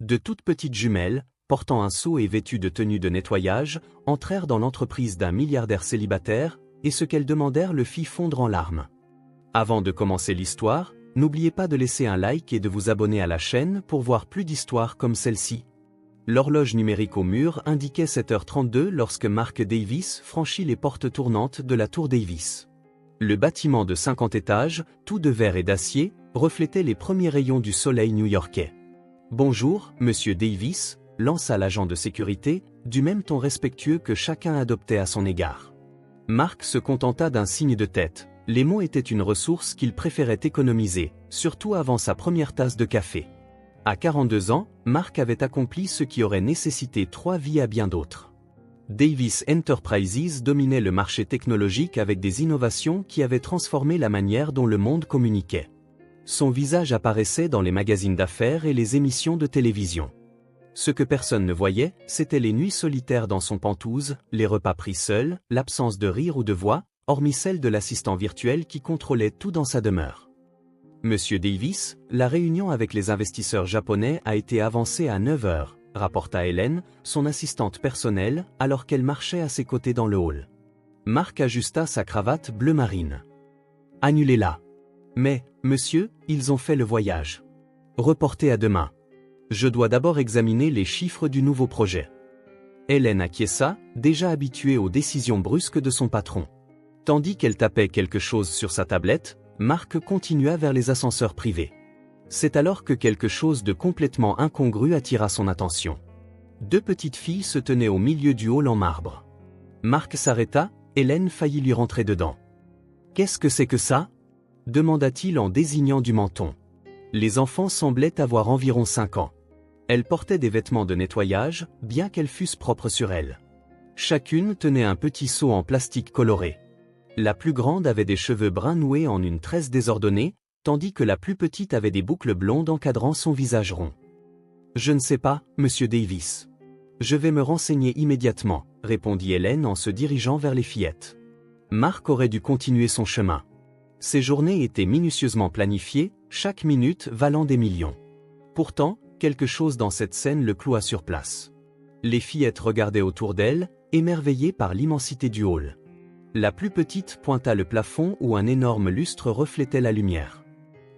De toutes petites jumelles, portant un seau et vêtues de tenues de nettoyage, entrèrent dans l'entreprise d'un milliardaire célibataire, et ce qu'elles demandèrent le fit fondre en larmes. Avant de commencer l'histoire, n'oubliez pas de laisser un like et de vous abonner à la chaîne pour voir plus d'histoires comme celle-ci. L'horloge numérique au mur indiquait 7h32 lorsque Mark Davis franchit les portes tournantes de la tour Davis. Le bâtiment de 50 étages, tout de verre et d'acier, reflétait les premiers rayons du soleil new-yorkais. « Bonjour, monsieur Davis », lança l'agent de sécurité, du même ton respectueux que chacun adoptait à son égard. Mark se contenta d'un signe de tête. Les mots étaient une ressource qu'il préférait économiser, surtout avant sa première tasse de café. À 42 ans, Mark avait accompli ce qui aurait nécessité 3 vies à bien d'autres. Davis Enterprises dominait le marché technologique avec des innovations qui avaient transformé la manière dont le monde communiquait. Son visage apparaissait dans les magazines d'affaires et les émissions de télévision. Ce que personne ne voyait, c'étaient les nuits solitaires dans son penthouse, les repas pris seuls, l'absence de rire ou de voix, hormis celle de l'assistant virtuel qui contrôlait tout dans sa demeure. Monsieur Davis, la réunion avec les investisseurs japonais a été avancée à 9h, rapporta Hélène, son assistante personnelle, alors qu'elle marchait à ses côtés dans le hall. Mark ajusta sa cravate bleu marine. Annulez-la. Mais, monsieur, ils ont fait le voyage. Reportez à demain. Je dois d'abord examiner les chiffres du nouveau projet. Hélène acquiesça, déjà habituée aux décisions brusques de son patron. Tandis qu'elle tapait quelque chose sur sa tablette, Mark continua vers les ascenseurs privés. C'est alors que quelque chose de complètement incongru attira son attention. 2 petites filles se tenaient au milieu du hall en marbre. Mark s'arrêta, Hélène faillit lui rentrer dedans. « Qu'est-ce que c'est que ça ?» demanda-t-il en désignant du menton. Les enfants semblaient avoir environ 5 ans. Elles portaient des vêtements de nettoyage, bien qu'elles fussent propres sur elles. Chacune tenait un petit seau en plastique coloré. La plus grande avait des cheveux bruns noués en une tresse désordonnée, tandis que la plus petite avait des boucles blondes encadrant son visage rond. « Je ne sais pas, monsieur Davis. Je vais me renseigner immédiatement, » répondit Hélène en se dirigeant vers les fillettes. Mark aurait dû continuer son chemin. Ses journées étaient minutieusement planifiées, chaque minute valant des millions. Pourtant, quelque chose dans cette scène le cloua sur place. Les fillettes regardaient autour d'elles, émerveillées par l'immensité du hall. La plus petite pointa le plafond où un énorme lustre reflétait la lumière.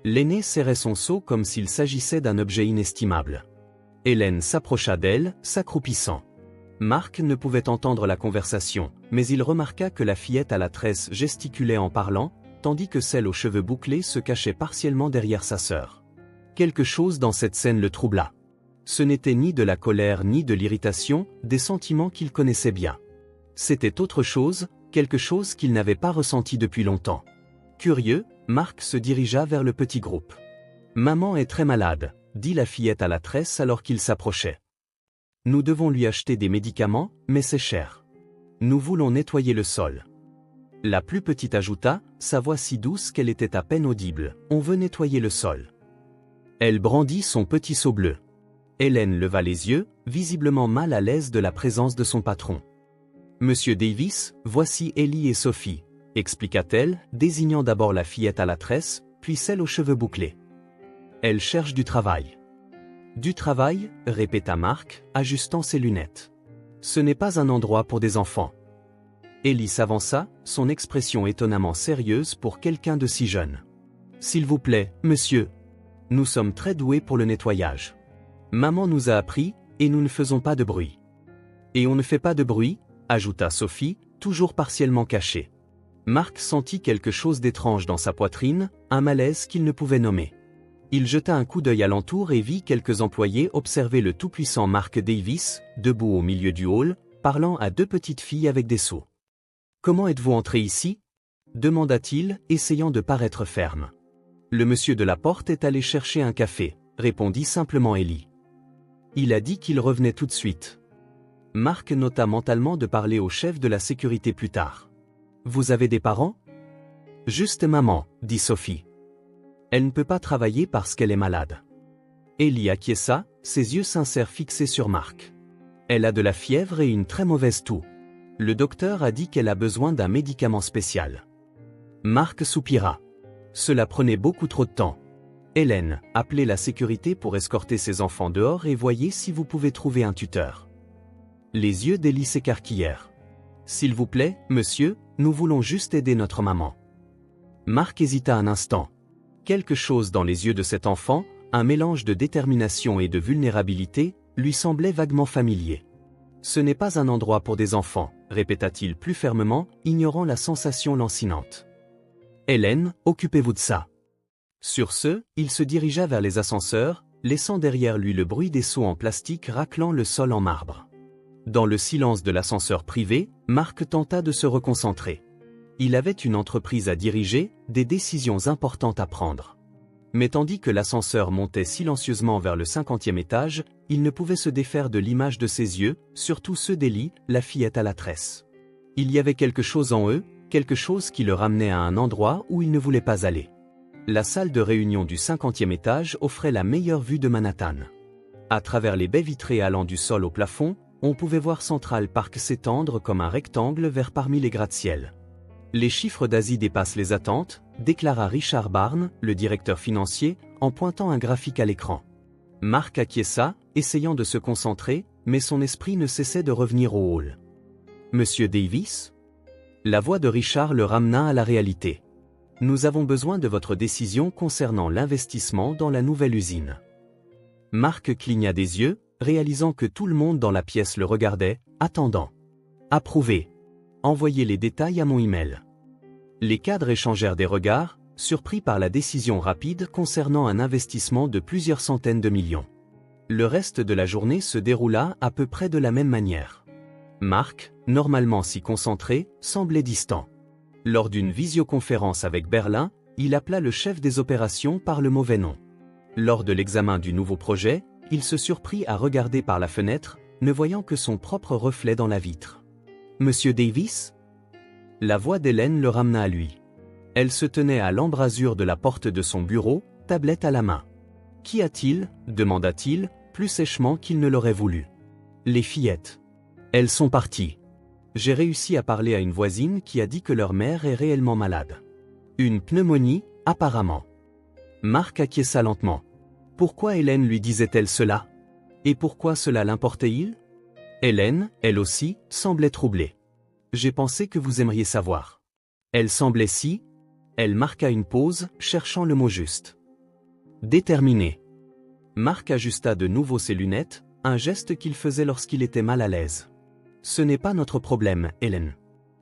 L'aînée serrait son seau comme s'il s'agissait d'un objet inestimable. Hélène s'approcha d'elle, s'accroupissant. Mark ne pouvait entendre la conversation, mais il remarqua que la fillette à la tresse gesticulait en parlant, tandis que celle aux cheveux bouclés se cachait partiellement derrière sa sœur. Quelque chose dans cette scène le troubla. Ce n'était ni de la colère ni de l'irritation, des sentiments qu'il connaissait bien. C'était autre chose, quelque chose qu'il n'avait pas ressenti depuis longtemps. Curieux, Mark se dirigea vers le petit groupe. « Maman est très malade », dit la fillette à la tresse alors qu'il s'approchait. « Nous devons lui acheter des médicaments, mais c'est cher. Nous voulons nettoyer le sol. » La plus petite ajouta, sa voix si douce qu'elle était à peine audible, « On veut nettoyer le sol. » Elle brandit son petit seau bleu. Hélène leva les yeux, visiblement mal à l'aise de la présence de son patron. « Monsieur Davis, voici Ellie et Sophie », expliqua-t-elle, désignant d'abord la fillette à la tresse, puis celle aux cheveux bouclés. « Elle cherche du travail. »« Du travail ?» répéta Mark, ajustant ses lunettes. « Ce n'est pas un endroit pour des enfants. » Ellie s'avança, son expression étonnamment sérieuse pour quelqu'un de si jeune. « S'il vous plaît, monsieur. Nous sommes très doués pour le nettoyage. Maman nous a appris, et nous ne faisons pas de bruit. »« Et on ne fait pas de bruit ?» ajouta Sophie, toujours partiellement cachée. Mark sentit quelque chose d'étrange dans sa poitrine, un malaise qu'il ne pouvait nommer. Il jeta un coup d'œil alentour et vit quelques employés observer le tout-puissant Mark Davis, debout au milieu du hall, parlant à 2 petites filles avec des seaux. « Comment êtes-vous entré ici ?» demanda-t-il, essayant de paraître ferme. « Le monsieur de la porte est allé chercher un café », répondit simplement Ellie. « Il a dit qu'il revenait tout de suite. » Mark nota mentalement de parler au chef de la sécurité plus tard. « Vous avez des parents ?»« Juste maman, » dit Sophie. « Elle ne peut pas travailler parce qu'elle est malade. » Ellie acquiesça, ses yeux sincères fixés sur Mark. « Elle a de la fièvre et une très mauvaise toux. Le docteur a dit qu'elle a besoin d'un médicament spécial. » Mark soupira. Cela prenait beaucoup trop de temps. Hélène, appelez la sécurité pour escorter ses enfants dehors et voyez si vous pouvez trouver un tuteur. Les yeux d'Ellie s'écarquillèrent. S'il vous plaît, monsieur, nous voulons juste aider notre maman. Mark hésita un instant. Quelque chose dans les yeux de cet enfant, un mélange de détermination et de vulnérabilité, lui semblait vaguement familier. Ce n'est pas un endroit pour des enfants, répéta-t-il plus fermement, ignorant la sensation lancinante. Hélène, occupez-vous de ça. Sur ce, il se dirigea vers les ascenseurs, laissant derrière lui le bruit des seaux en plastique raclant le sol en marbre. Dans le silence de l'ascenseur privé, Mark tenta de se reconcentrer. Il avait une entreprise à diriger, des décisions importantes à prendre. Mais tandis que l'ascenseur montait silencieusement vers le 50e étage, il ne pouvait se défaire de l'image de ses yeux, surtout ceux d'Ellie, la fillette à la tresse. Il y avait quelque chose en eux, quelque chose qui le ramenait à un endroit où il ne voulait pas aller. La salle de réunion du 50e étage offrait la meilleure vue de Manhattan. À travers les baies vitrées allant du sol au plafond, on pouvait voir Central Park s'étendre comme un rectangle vers parmi les gratte-ciel. Les chiffres d'Asie dépassent les attentes, déclara Richard Barnes, le directeur financier, en pointant un graphique à l'écran. Mark acquiesça, essayant de se concentrer, mais son esprit ne cessait de revenir au hall. « Monsieur Davis ?» La voix de Richard le ramena à la réalité. « Nous avons besoin de votre décision concernant l'investissement dans la nouvelle usine. » Mark cligna des yeux, réalisant que tout le monde dans la pièce le regardait, attendant. « Approuvé. Envoyez les détails à mon email. » Les cadres échangèrent des regards, surpris par la décision rapide concernant un investissement de plusieurs centaines de millions. Le reste de la journée se déroula à peu près de la même manière. Mark, normalement si concentré, semblait distant. Lors d'une visioconférence avec Berlin, il appela le chef des opérations par le mauvais nom. Lors de l'examen du nouveau projet, il se surprit à regarder par la fenêtre, ne voyant que son propre reflet dans la vitre. « Monsieur Davis ?» La voix d'Hélène le ramena à lui. Elle se tenait à l'embrasure de la porte de son bureau, tablette à la main. « Qu'y a-t-il » demanda-t-il, plus sèchement qu'il ne l'aurait voulu. « Les fillettes. Elles sont parties. J'ai réussi à parler à une voisine qui a dit que leur mère est réellement malade. Une pneumonie, apparemment. » Mark acquiesça lentement. Pourquoi Hélène lui disait-elle cela? Et pourquoi cela l'importait-il? Hélène, elle aussi, semblait troublée. « J'ai pensé que vous aimeriez savoir. » Elle semblait si... Elle marqua une pause, cherchant le mot juste. Déterminée. Mark ajusta de nouveau ses lunettes, un geste qu'il faisait lorsqu'il était mal à l'aise. « Ce n'est pas notre problème, Hélène.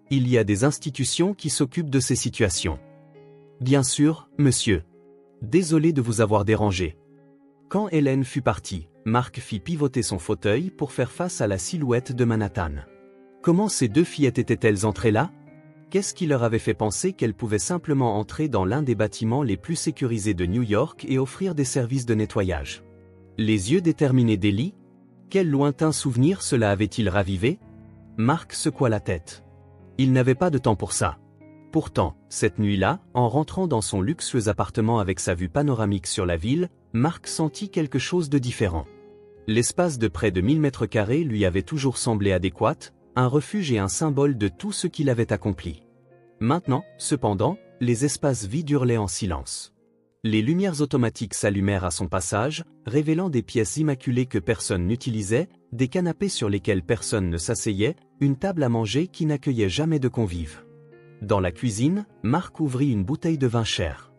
Il y a des institutions qui s'occupent de ces situations. » « Bien sûr, monsieur. Désolé de vous avoir dérangé. » Quand Hélène fut partie, Mark fit pivoter son fauteuil pour faire face à la silhouette de Manhattan. Comment ces deux fillettes étaient-elles entrées là? Qu'est-ce qui leur avait fait penser qu'elles pouvaient simplement entrer dans l'un des bâtiments les plus sécurisés de New York et offrir des services de nettoyage? Les yeux déterminés d'Ellie? Quel lointain souvenir cela avait-il ravivé? Mark secoua la tête. Il n'avait pas de temps pour ça. Pourtant, cette nuit-là, en rentrant dans son luxueux appartement avec sa vue panoramique sur la ville, Mark sentit quelque chose de différent. L'espace de près de 1000 mètres carrés lui avait toujours semblé adéquat, un refuge et un symbole de tout ce qu'il avait accompli. Maintenant, cependant, les espaces vides hurlaient en silence. Les lumières automatiques s'allumèrent à son passage, révélant des pièces immaculées que personne n'utilisait, des canapés sur lesquels personne ne s'asseyait, une table à manger qui n'accueillait jamais de convives. Dans la cuisine, Mark ouvrit une bouteille de vin cher.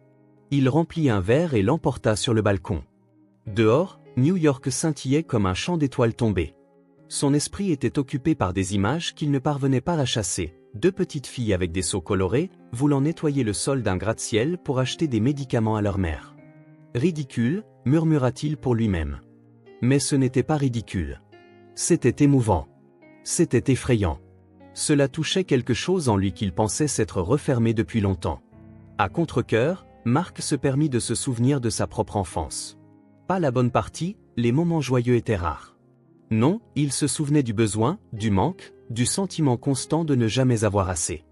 Il remplit un verre et l'emporta sur le balcon. Dehors, New York scintillait comme un champ d'étoiles tombées. Son esprit était occupé par des images qu'il ne parvenait pas à chasser. Deux petites filles avec des seaux colorés, voulant nettoyer le sol d'un gratte-ciel pour acheter des médicaments à leur mère. Ridicule, murmura-t-il pour lui-même. Mais ce n'était pas ridicule. C'était émouvant. C'était effrayant. Cela touchait quelque chose en lui qu'il pensait s'être refermé depuis longtemps. À contre-cœur, Mark se permit de se souvenir de sa propre enfance. Pas la bonne partie, les moments joyeux étaient rares. Non, il se souvenait du besoin, du manque, du sentiment constant de ne jamais avoir assez.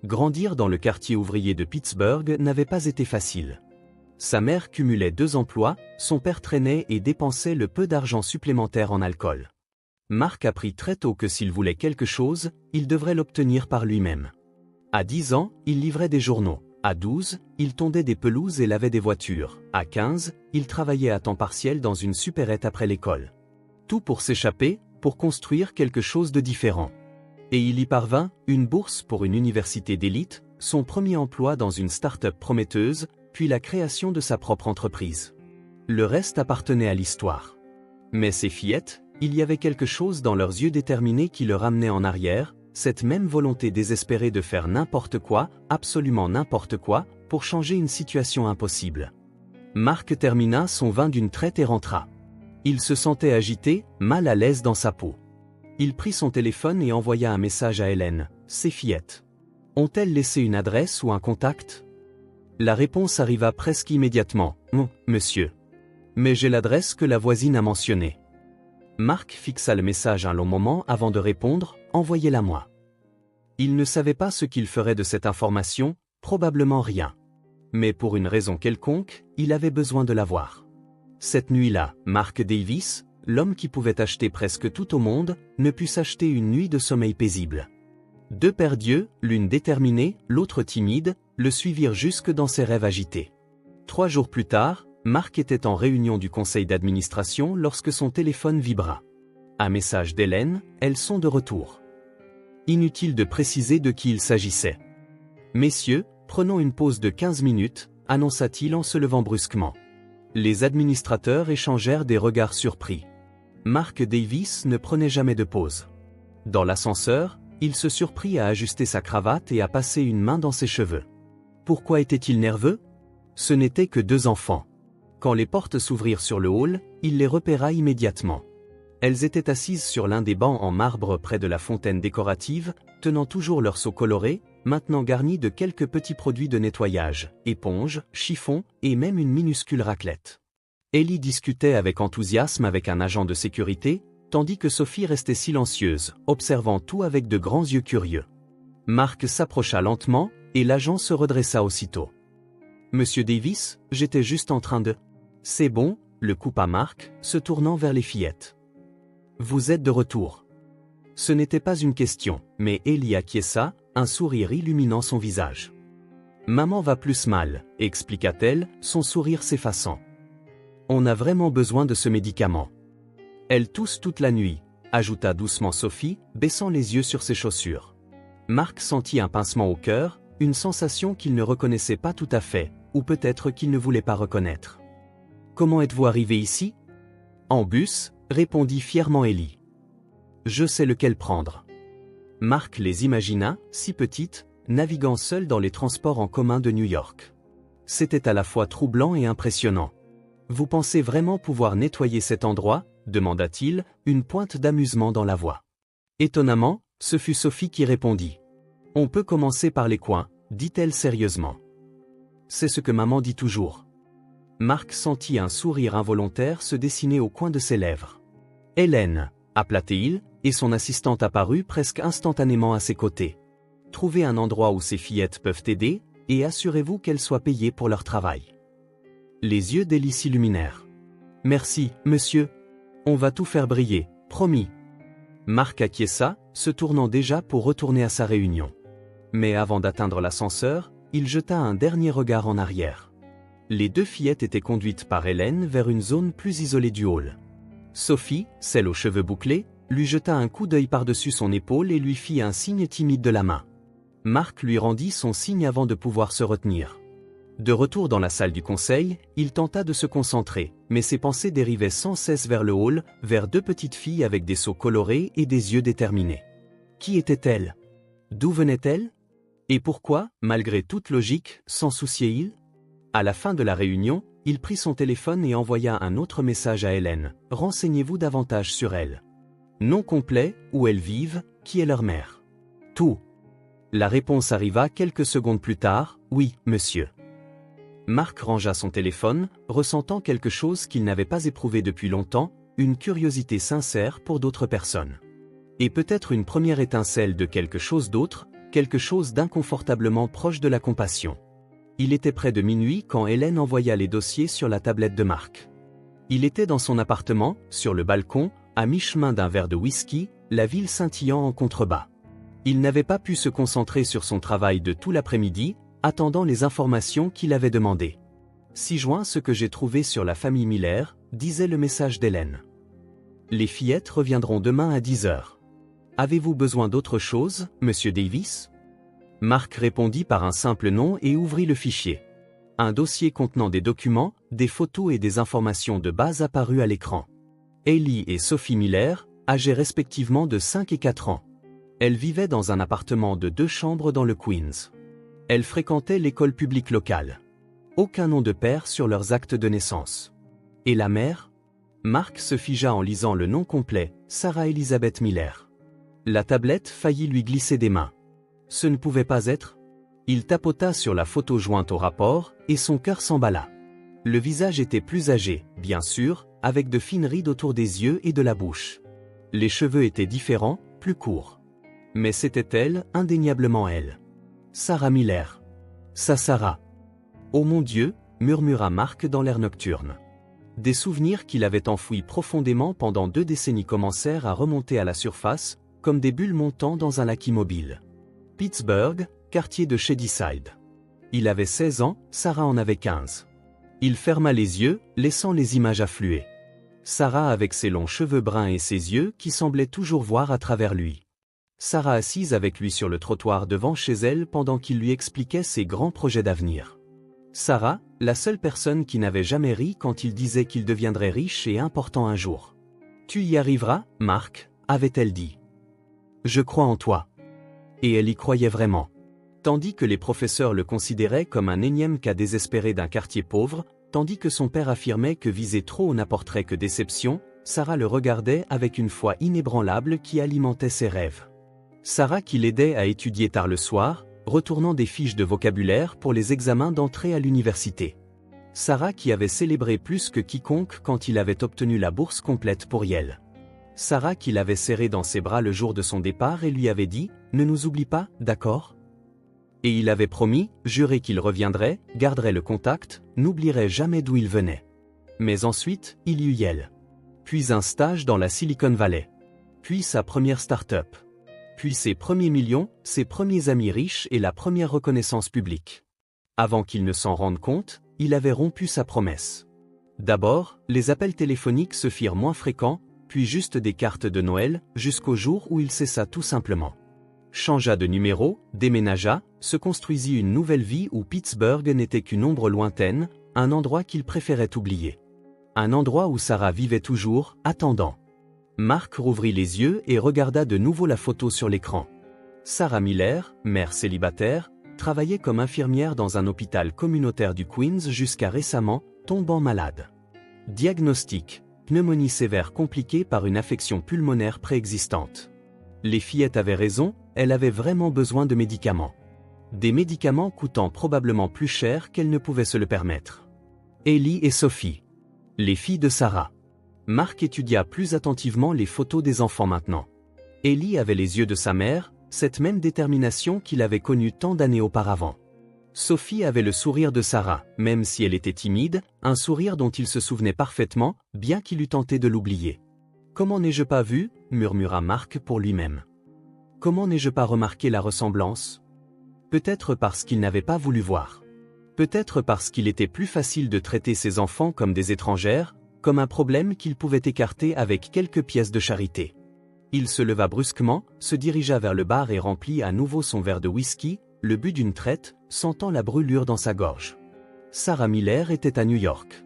Grandir dans le quartier ouvrier de Pittsburgh n'avait pas été facile. Sa mère cumulait 2 emplois, son père traînait et dépensait le peu d'argent supplémentaire en alcool. Mark apprit très tôt que s'il voulait quelque chose, il devrait l'obtenir par lui-même. À 10 ans, il livrait des journaux. À 12, il tondait des pelouses et lavait des voitures. À 15, il travaillait à temps partiel dans une supérette après l'école. Tout pour s'échapper, pour construire quelque chose de différent. Et il y parvint, une bourse pour une université d'élite, son premier emploi dans une start-up prometteuse, puis la création de sa propre entreprise. Le reste appartenait à l'histoire. Mais ces fillettes, il y avait quelque chose dans leurs yeux déterminés qui le ramenait en arrière, cette même volonté désespérée de faire n'importe quoi, absolument n'importe quoi, pour changer une situation impossible. Marc termina son vin d'une traite et rentra. Il se sentait agité, mal à l'aise dans sa peau. Il prit son téléphone et envoya un message à Hélène. Ses fillettes ont-elles laissé une adresse ou un contact? La réponse arriva presque immédiatement. Monsieur. Mais j'ai l'adresse que la voisine a mentionnée. Marc fixa le message un long moment avant de répondre. Envoyez-la moi. Il ne savait pas ce qu'il ferait de cette information, probablement rien. Mais pour une raison quelconque, il avait besoin de la voir. Cette nuit-là, Marc Davis, l'homme qui pouvait acheter presque tout au monde, ne put s'acheter une nuit de sommeil paisible. Deux paires d'yeux, l'une déterminée, l'autre timide, le suivirent jusque dans ses rêves agités. 3 jours plus tard, Marc était en réunion du conseil d'administration lorsque son téléphone vibra. Un message d'Hélène, elles sont de retour. Inutile de préciser de qui il s'agissait. Messieurs, prenons une pause de 15 minutes, annonça-t-il en se levant brusquement. Les administrateurs échangèrent des regards surpris. Marc Davis ne prenait jamais de pause. Dans l'ascenseur, il se surprit à ajuster sa cravate et à passer une main dans ses cheveux. Pourquoi était-il nerveux? Ce n'étaient que 2 enfants. Quand les portes s'ouvrirent sur le hall, il les repéra immédiatement. Elles étaient assises sur l'un des bancs en marbre près de la fontaine décorative, tenant toujours leur seau coloré, maintenant garni de quelques petits produits de nettoyage, éponges, chiffons et même une minuscule raclette. Ellie discutait avec enthousiasme avec un agent de sécurité, tandis que Sophie restait silencieuse, observant tout avec de grands yeux curieux. Marc s'approcha lentement, et l'agent se redressa aussitôt. « Monsieur Davis, j'étais juste en train de… » « C'est bon », le coupa Marc, se tournant vers les fillettes. « Vous êtes de retour. » Ce n'était pas une question, mais Ellie acquiesça, un sourire illuminant son visage. « Maman va plus mal », expliqua-t-elle, son sourire s'effaçant. « On a vraiment besoin de ce médicament. » Elle tousse toute la nuit, ajouta doucement Sophie, baissant les yeux sur ses chaussures. Marc sentit un pincement au cœur, une sensation qu'il ne reconnaissait pas tout à fait, ou peut-être qu'il ne voulait pas reconnaître. « Comment êtes-vous arrivé ici ?»« En bus », répondit fièrement Ellie. « Je sais lequel prendre. » Marc les imagina, si petites, naviguant seules dans les transports en commun de New York. C'était à la fois troublant et impressionnant. « Vous pensez vraiment pouvoir nettoyer cet endroit ?» demanda-t-il, une pointe d'amusement dans la voix. Étonnamment, ce fut Sophie qui répondit. « On peut commencer par les coins, dit-elle sérieusement. C'est ce que maman dit toujours. » Marc sentit un sourire involontaire se dessiner au coin de ses lèvres. « Hélène » appela-t-il, et son assistante apparut presque instantanément à ses côtés. « Trouvez un endroit où ces fillettes peuvent aider, et assurez-vous qu'elles soient payées pour leur travail. » Les yeux d'Ellie s'illuminèrent. « Merci, monsieur. On va tout faire briller, promis. » Marc acquiesça, se tournant déjà pour retourner à sa réunion. Mais avant d'atteindre l'ascenseur, il jeta un dernier regard en arrière. Les 2 fillettes étaient conduites par Hélène vers une zone plus isolée du hall. Sophie, celle aux cheveux bouclés, lui jeta un coup d'œil par-dessus son épaule et lui fit un signe timide de la main. Marc lui rendit son signe avant de pouvoir se retenir. De retour dans la salle du conseil, il tenta de se concentrer, mais ses pensées dérivaient sans cesse vers le hall, vers 2 petites filles avec des seaux colorés et des yeux déterminés. Qui étaient-elles? D'où venaient-elles? Et pourquoi, malgré toute logique, s'en souciait-il? À la fin de la réunion, il prit son téléphone et envoya un autre message à Hélène. « Renseignez-vous davantage sur elles. Nom complet, où elles vivent, qui est leur mère. » Tout. La réponse arriva quelques secondes plus tard. « Oui, monsieur. » Marc rangea son téléphone, ressentant quelque chose qu'il n'avait pas éprouvé depuis longtemps, une curiosité sincère pour d'autres personnes. Et peut-être une première étincelle de quelque chose d'autre, quelque chose d'inconfortablement proche de la compassion. Il était près de minuit quand Hélène envoya les dossiers sur la tablette de Marc. Il était dans son appartement, sur le balcon, à mi-chemin d'un verre de whisky, la ville scintillant en contrebas. Il n'avait pas pu se concentrer sur son travail de tout l'après-midi, attendant les informations qu'il avait demandées. 6 juin, ce que j'ai trouvé sur la famille Miller, disait le message d'Hélène. Les fillettes reviendront demain à 10 heures. Avez-vous besoin d'autre chose, monsieur Davis? Mark répondit par un simple nom et ouvrit le fichier. Un dossier contenant des documents, des photos et des informations de base apparut à l'écran. Hailey et Sophie Miller, âgées respectivement de 5 et 4 ans. Elles vivaient dans un appartement de 2 chambres dans le Queens. Elles fréquentaient l'école publique locale. Aucun nom de père sur leurs actes de naissance. Et la mère? Mark se figea en lisant le nom complet, Sarah Elizabeth Miller. La tablette faillit lui glisser des mains. Ce ne pouvait pas être? Il tapota sur la photo jointe au rapport, et son cœur s'emballa. Le visage était plus âgé, bien sûr, avec de fines rides autour des yeux et de la bouche. Les cheveux étaient différents, plus courts. Mais c'était elle, indéniablement elle. Sarah Miller. Sa Sarah. Oh mon Dieu, murmura Mark dans l'air nocturne. Des souvenirs qu'il avait enfouis profondément pendant 2 décennies commencèrent à remonter à la surface, comme des bulles montant dans un lac immobile. Pittsburgh, quartier de Shadyside. Il avait 16 ans, Sarah en avait 15. Il ferma les yeux, laissant les images affluer. Sarah avec ses longs cheveux bruns et ses yeux qui semblaient toujours voir à travers lui. Sarah assise avec lui sur le trottoir devant chez elle pendant qu'il lui expliquait ses grands projets d'avenir. Sarah, la seule personne qui n'avait jamais ri quand il disait qu'il deviendrait riche et important un jour. Tu y arriveras, Mark, avait-elle dit. Je crois en toi. Et elle y croyait vraiment. Tandis que les professeurs le considéraient comme un énième cas désespéré d'un quartier pauvre, tandis que son père affirmait que viser trop n'apporterait que déception, Sarah le regardait avec une foi inébranlable qui alimentait ses rêves. Sarah qui l'aidait à étudier tard le soir, retournant des fiches de vocabulaire pour les examens d'entrée à l'université. Sarah qui avait célébré plus que quiconque quand il avait obtenu la bourse complète pour Yale. Sarah qui l'avait serré dans ses bras le jour de son départ et lui avait dit « Ne nous oublie pas, d'accord ?» Et il avait promis, juré qu'il reviendrait, garderait le contact, n'oublierait jamais d'où il venait. Mais ensuite, il y eut Yale. Puis un stage dans la Silicon Valley. Puis sa première start-up. Puis ses premiers millions, ses premiers amis riches et la première reconnaissance publique. Avant qu'il ne s'en rende compte, il avait rompu sa promesse. D'abord, les appels téléphoniques se firent moins fréquents, puis juste des cartes de Noël, jusqu'au jour où il cessa tout simplement. Changea de numéro, déménagea, se construisit une nouvelle vie où Pittsburgh n'était qu'une ombre lointaine, un endroit qu'il préférait oublier. Un endroit où Sarah vivait toujours, attendant. Mark rouvrit les yeux et regarda de nouveau la photo sur l'écran. Sarah Miller, mère célibataire, travaillait comme infirmière dans un hôpital communautaire du Queens jusqu'à récemment, tombant malade. Diagnostic: pneumonie sévère compliquée par une affection pulmonaire préexistante. Les fillettes avaient raison, elle avait vraiment besoin de médicaments. Des médicaments coûtant probablement plus cher qu'elle ne pouvait se le permettre. Hailey et Sophie. Les filles de Sarah. Mark étudia plus attentivement les photos des enfants maintenant. Hailey avait les yeux de sa mère, cette même détermination qu'il avait connue tant d'années auparavant. Sophie avait le sourire de Sarah, même si elle était timide, un sourire dont il se souvenait parfaitement, bien qu'il eût tenté de l'oublier. « Comment n'ai-je pas vu ?» murmura Mark pour lui-même. « Comment n'ai-je pas remarqué la ressemblance ?» Peut-être parce qu'il n'avait pas voulu voir. Peut-être parce qu'il était plus facile de traiter ses enfants comme des étrangères, comme un problème qu'il pouvait écarter avec quelques pièces de charité. Il se leva brusquement, se dirigea vers le bar et remplit à nouveau son verre de whisky, le but d'une traite, sentant la brûlure dans sa gorge. Sarah Miller était à New York.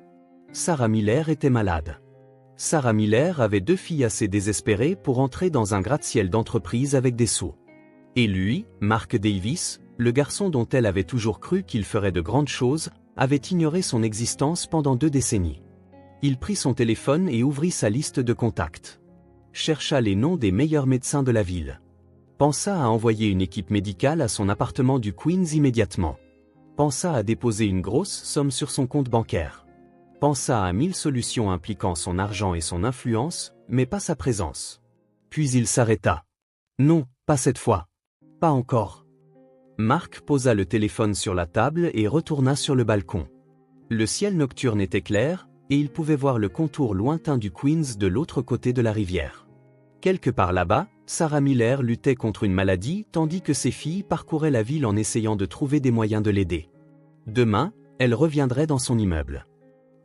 Sarah Miller était malade. Sarah Miller avait 2 filles assez désespérées pour entrer dans un gratte-ciel d'entreprise avec des sous. Et lui, Mark Davis, le garçon dont elle avait toujours cru qu'il ferait de grandes choses, avait ignoré son existence pendant 2 décennies. Il prit son téléphone et ouvrit sa liste de contacts. Chercha les noms des meilleurs médecins de la ville. Pensa à envoyer une équipe médicale à son appartement du Queens immédiatement. Pensa à déposer une grosse somme sur son compte bancaire. Pensa à 1000 solutions impliquant son argent et son influence, mais pas sa présence. Puis il s'arrêta. Non, pas cette fois. Pas encore. Mark posa le téléphone sur la table et retourna sur le balcon. Le ciel nocturne était clair, et il pouvait voir le contour lointain du Queens de l'autre côté de la rivière. Quelque part là-bas, Sarah Miller luttait contre une maladie tandis que ses filles parcouraient la ville en essayant de trouver des moyens de l'aider. Demain, elle reviendrait dans son immeuble.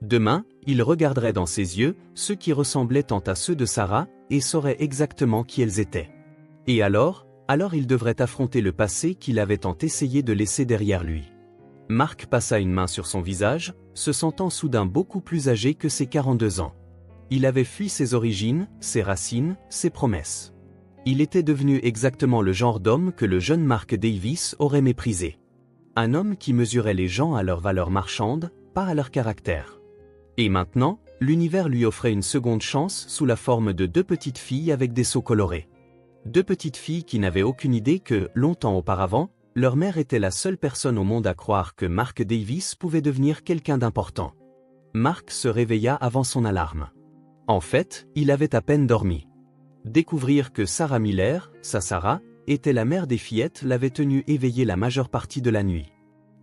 Demain, il regarderait dans ses yeux ceux qui ressemblaient tant à ceux de Sarah et saurait exactement qui elles étaient. Et alors il devrait affronter le passé qu'il avait tant essayé de laisser derrière lui. Mark passa une main sur son visage, se sentant soudain beaucoup plus âgé que ses 42 ans. Il avait fui ses origines, ses racines, ses promesses. Il était devenu exactement le genre d'homme que le jeune Mark Davis aurait méprisé. Un homme qui mesurait les gens à leur valeur marchande, pas à leur caractère. Et maintenant, l'univers lui offrait une seconde chance sous la forme de 2 petites filles avec des seaux colorés. 2 petites filles qui n'avaient aucune idée que, longtemps auparavant, leur mère était la seule personne au monde à croire que Mark Davis pouvait devenir quelqu'un d'important. Mark se réveilla avant son alarme. En fait, il avait à peine dormi. Découvrir que Sarah Miller, sa Sarah, était la mère des fillettes l'avait tenu éveillé la majeure partie de la nuit.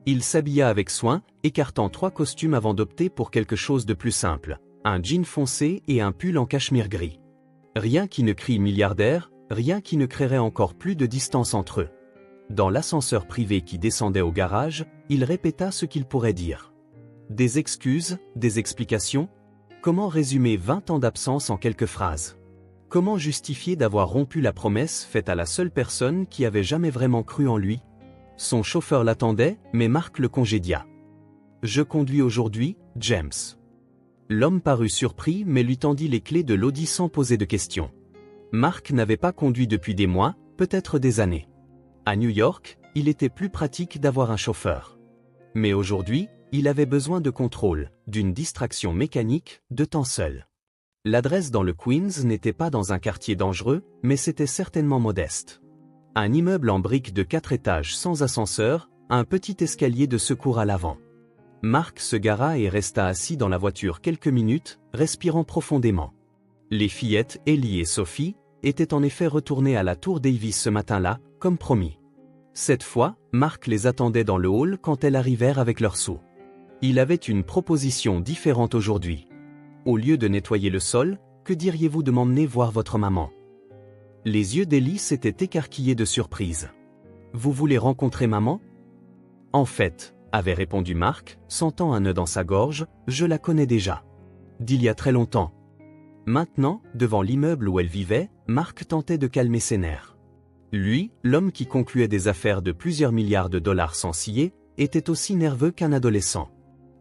Il s'habilla avec soin, écartant 3 costumes avant d'opter pour quelque chose de plus simple, un jean foncé et un pull en cachemire gris. Rien qui ne crie milliardaire, rien qui ne créerait encore plus de distance entre eux. Dans l'ascenseur privé qui descendait au garage, il répéta ce qu'il pourrait dire. Des excuses, des explications? Comment résumer 20 ans d'absence en quelques phrases? Comment justifier d'avoir rompu la promesse faite à la seule personne qui avait jamais vraiment cru en lui? Son chauffeur l'attendait, mais Mark le congédia. « Je conduis aujourd'hui, James. » L'homme parut surpris mais lui tendit les clés de l'Audi sans poser de questions. Mark n'avait pas conduit depuis des mois, peut-être des années. À New York, il était plus pratique d'avoir un chauffeur. Mais aujourd'hui, il avait besoin de contrôle, d'une distraction mécanique, de temps seul. L'adresse dans le Queens n'était pas dans un quartier dangereux, mais c'était certainement modeste. Un immeuble en briques de 4 étages sans ascenseur, un petit escalier de secours à l'avant. Mark se gara et resta assis dans la voiture quelques minutes, respirant profondément. Les fillettes, Ellie et Sophie, étaient en effet retournées à la tour Davis ce matin-là, comme promis. Cette fois, Mark les attendait dans le hall quand elles arrivèrent avec leurs seaux. Il avait une proposition différente aujourd'hui. Au lieu de nettoyer le sol, que diriez-vous de m'emmener voir votre maman? Les yeux d'Ellie s'étaient écarquillés de surprise. Vous voulez rencontrer maman? En fait, avait répondu Mark, sentant un nœud dans sa gorge, je la connais déjà. D'il y a très longtemps. Maintenant, devant l'immeuble où elle vivait, Mark tentait de calmer ses nerfs. Lui, l'homme qui concluait des affaires de plusieurs milliards de dollars sans ciller, était aussi nerveux qu'un adolescent.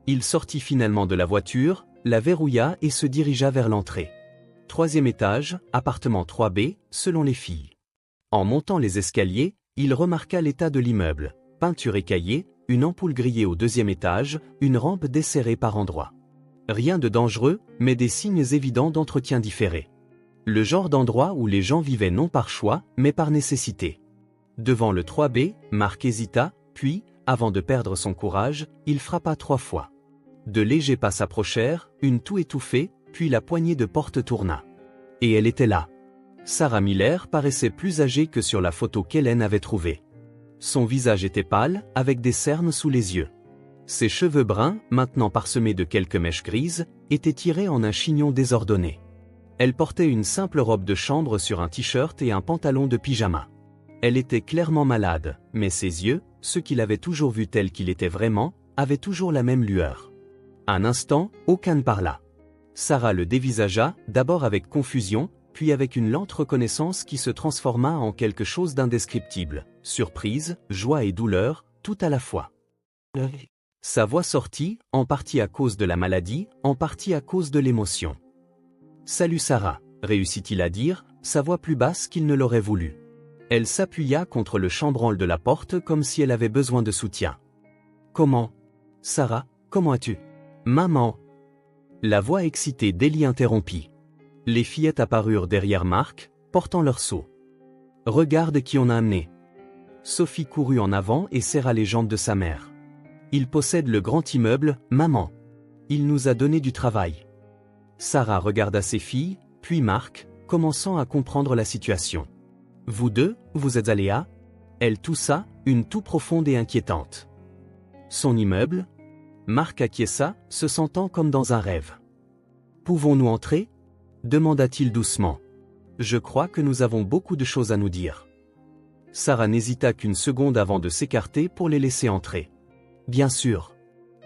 Il sortit finalement de la voiture, la verrouilla et se dirigea vers l'entrée. 3e étage, appartement 3B, selon les filles. En montant les escaliers, il remarqua l'état de l'immeuble, peinture écaillée, une ampoule grillée au 2e étage, une rampe desserrée par endroits. Rien de dangereux, mais des signes évidents d'entretien différé. Le genre d'endroit où les gens vivaient non par choix, mais par nécessité. Devant le 3B, Mark hésita, puis, avant de perdre son courage, il frappa 3 fois. De légers pas s'approchèrent, une toux étouffée, puis la poignée de porte tourna. Et elle était là. Sarah Miller paraissait plus âgée que sur la photo qu'Hélène avait trouvée. Son visage était pâle, avec des cernes sous les yeux. Ses cheveux bruns, maintenant parsemés de quelques mèches grises, étaient tirés en un chignon désordonné. Elle portait une simple robe de chambre sur un t-shirt et un pantalon de pyjama. Elle était clairement malade, mais ses yeux, ceux qu'il avait toujours vus tels qu'il était vraiment, avaient toujours la même lueur. Un instant, aucun ne parla. Sarah le dévisagea, d'abord avec confusion, puis avec une lente reconnaissance qui se transforma en quelque chose d'indescriptible, surprise, joie et douleur, tout à la fois. Sa voix sortit, en partie à cause de la maladie, en partie à cause de l'émotion. « Salut Sarah », réussit-il à dire, sa voix plus basse qu'il ne l'aurait voulu. Elle s'appuya contre le chambranle de la porte comme si elle avait besoin de soutien. « Comment? Sarah, comment as-tu? »« Maman !» La voix excitée d'Ellie interrompit. Les fillettes apparurent derrière Mark, portant leurs seaux. « Regarde qui on a amené. » Sophie courut en avant et serra les jambes de sa mère. « Il possède le grand immeuble, maman. Il nous a donné du travail. » Sarah regarda ses filles, puis Mark, commençant à comprendre la situation. « Vous deux, vous êtes allés à ?» Elle toussa, une toux profonde et inquiétante. « Son immeuble ?» Mark acquiesça, se sentant comme dans un rêve. « Pouvons-nous entrer ?» demanda-t-il doucement. je crois que nous avons beaucoup de choses à nous dire. Sarah n'hésita qu'une seconde avant de s'écarter pour les laisser entrer. Bien sûr.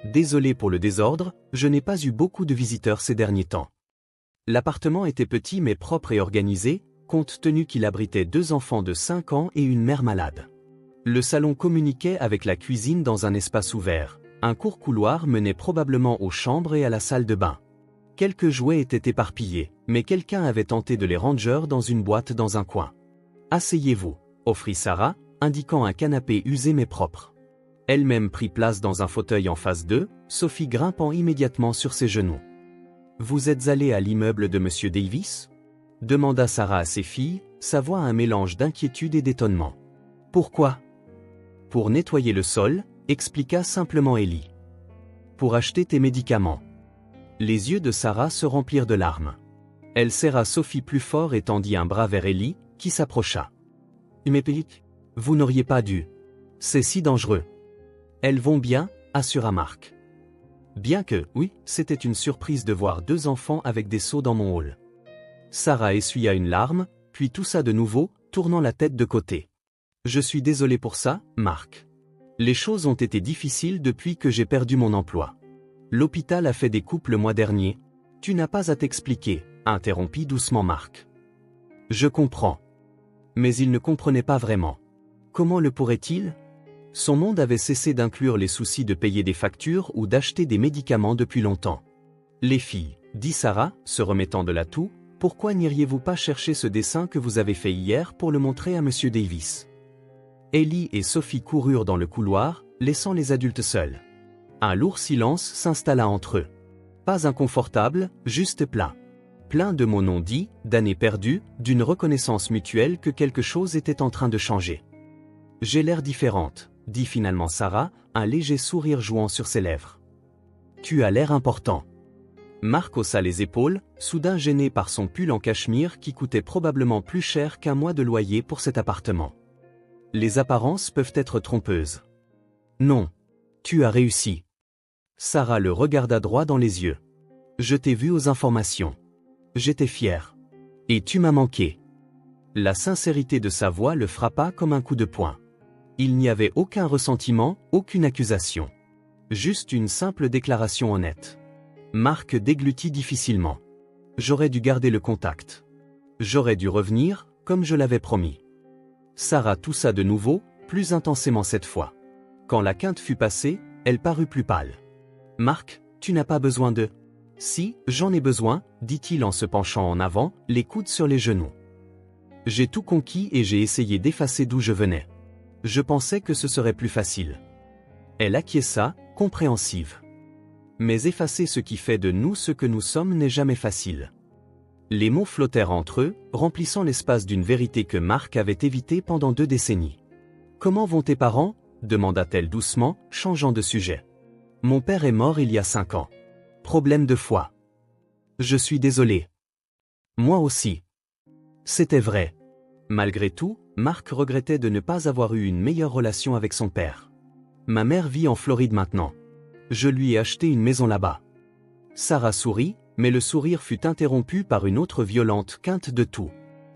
Désolé pour le désordre, je n'ai pas eu beaucoup de visiteurs ces derniers temps. L'appartement était petit mais propre et organisé, compte tenu qu'il abritait 2 enfants de 5 ans et une mère malade. Le salon communiquait avec la cuisine dans un espace ouvert. Un court couloir menait probablement aux chambres et à la salle de bain. Quelques jouets étaient éparpillés, mais quelqu'un avait tenté de les ranger dans une boîte dans un coin. « Asseyez-vous », offrit Sarah, indiquant un canapé usé mais propre. Elle-même prit place dans un fauteuil en face d'eux, Sophie grimpant immédiatement sur ses genoux. « Vous êtes allé à l'immeuble de Monsieur Davis ?» demanda Sarah à ses filles, sa voix un mélange d'inquiétude et d'étonnement. « Pourquoi ?»« Pour nettoyer le sol », expliqua simplement Ellie. « Pour acheter tes médicaments. » Les yeux de Sarah se remplirent de larmes. Elle serra Sophie plus fort et tendit un bras vers Ellie, qui s'approcha. « Mais vous n'auriez pas dû. C'est si dangereux. » « Elles vont bien, assura Marc. Bien que, oui, c'était une surprise de voir 2 enfants avec des seaux dans mon hall. Sarah essuya une larme, puis toussa de nouveau, tournant la tête de côté. Je suis désolé pour ça, Marc. Les choses ont été difficiles depuis que j'ai perdu mon emploi. L'hôpital a fait des coupes le mois dernier. Tu n'as pas à t'expliquer, interrompit doucement Marc. Je comprends. Mais il ne comprenait pas vraiment. Comment le pourrait-il ? Son monde avait cessé d'inclure les soucis de payer des factures ou d'acheter des médicaments depuis longtemps. Les filles, dit Sarah, se remettant de la toux, pourquoi n'iriez-vous pas chercher ce dessin que vous avez fait hier pour le montrer à Monsieur Davis ? Ellie et Sophie coururent dans le couloir, laissant les adultes seuls. Un lourd silence s'installa entre eux. Pas inconfortable, juste plat. Plein de mots non dits, d'années perdues, d'une reconnaissance mutuelle que quelque chose était en train de changer. J'ai l'air différente, dit finalement Sarah, un léger sourire jouant sur ses lèvres. Tu as l'air important. Marc haussa les épaules, soudain gêné par son pull en cachemire qui coûtait probablement plus cher qu'1 mois de loyer pour cet appartement. Les apparences peuvent être trompeuses. Non. Tu as réussi. Sarah le regarda droit dans les yeux. Je t'ai vu aux informations. J'étais fière. Et tu m'as manqué. La sincérité de sa voix le frappa comme un coup de poing. Il n'y avait aucun ressentiment, aucune accusation. Juste une simple déclaration honnête. Marc déglutit difficilement. J'aurais dû garder le contact. J'aurais dû revenir, comme je l'avais promis. Sarah toussa de nouveau, plus intensément cette fois. Quand la quinte fut passée, elle parut plus pâle. Marc, tu n'as pas besoin de... Si, j'en ai besoin, dit-il en se penchant en avant, les coudes sur les genoux. J'ai tout conquis et j'ai essayé d'effacer d'où je venais. Je pensais que ce serait plus facile. Elle acquiesça, compréhensive. Mais effacer ce qui fait de nous ce que nous sommes n'est jamais facile. Les mots flottèrent entre eux, remplissant l'espace d'une vérité que Marc avait évitée pendant 2 décennies. « Comment vont tes parents ?» demanda-t-elle doucement, changeant de sujet. « Mon père est mort il y a 5 ans. Problème de foie. Je suis désolé. Moi aussi. » C'était vrai. Malgré tout, Marc regrettait de ne pas avoir eu une meilleure relation avec son père. « Ma mère vit en Floride maintenant. Je lui ai acheté une maison là-bas. » Sarah sourit, mais le sourire fut interrompu par une autre violente quinte de toux.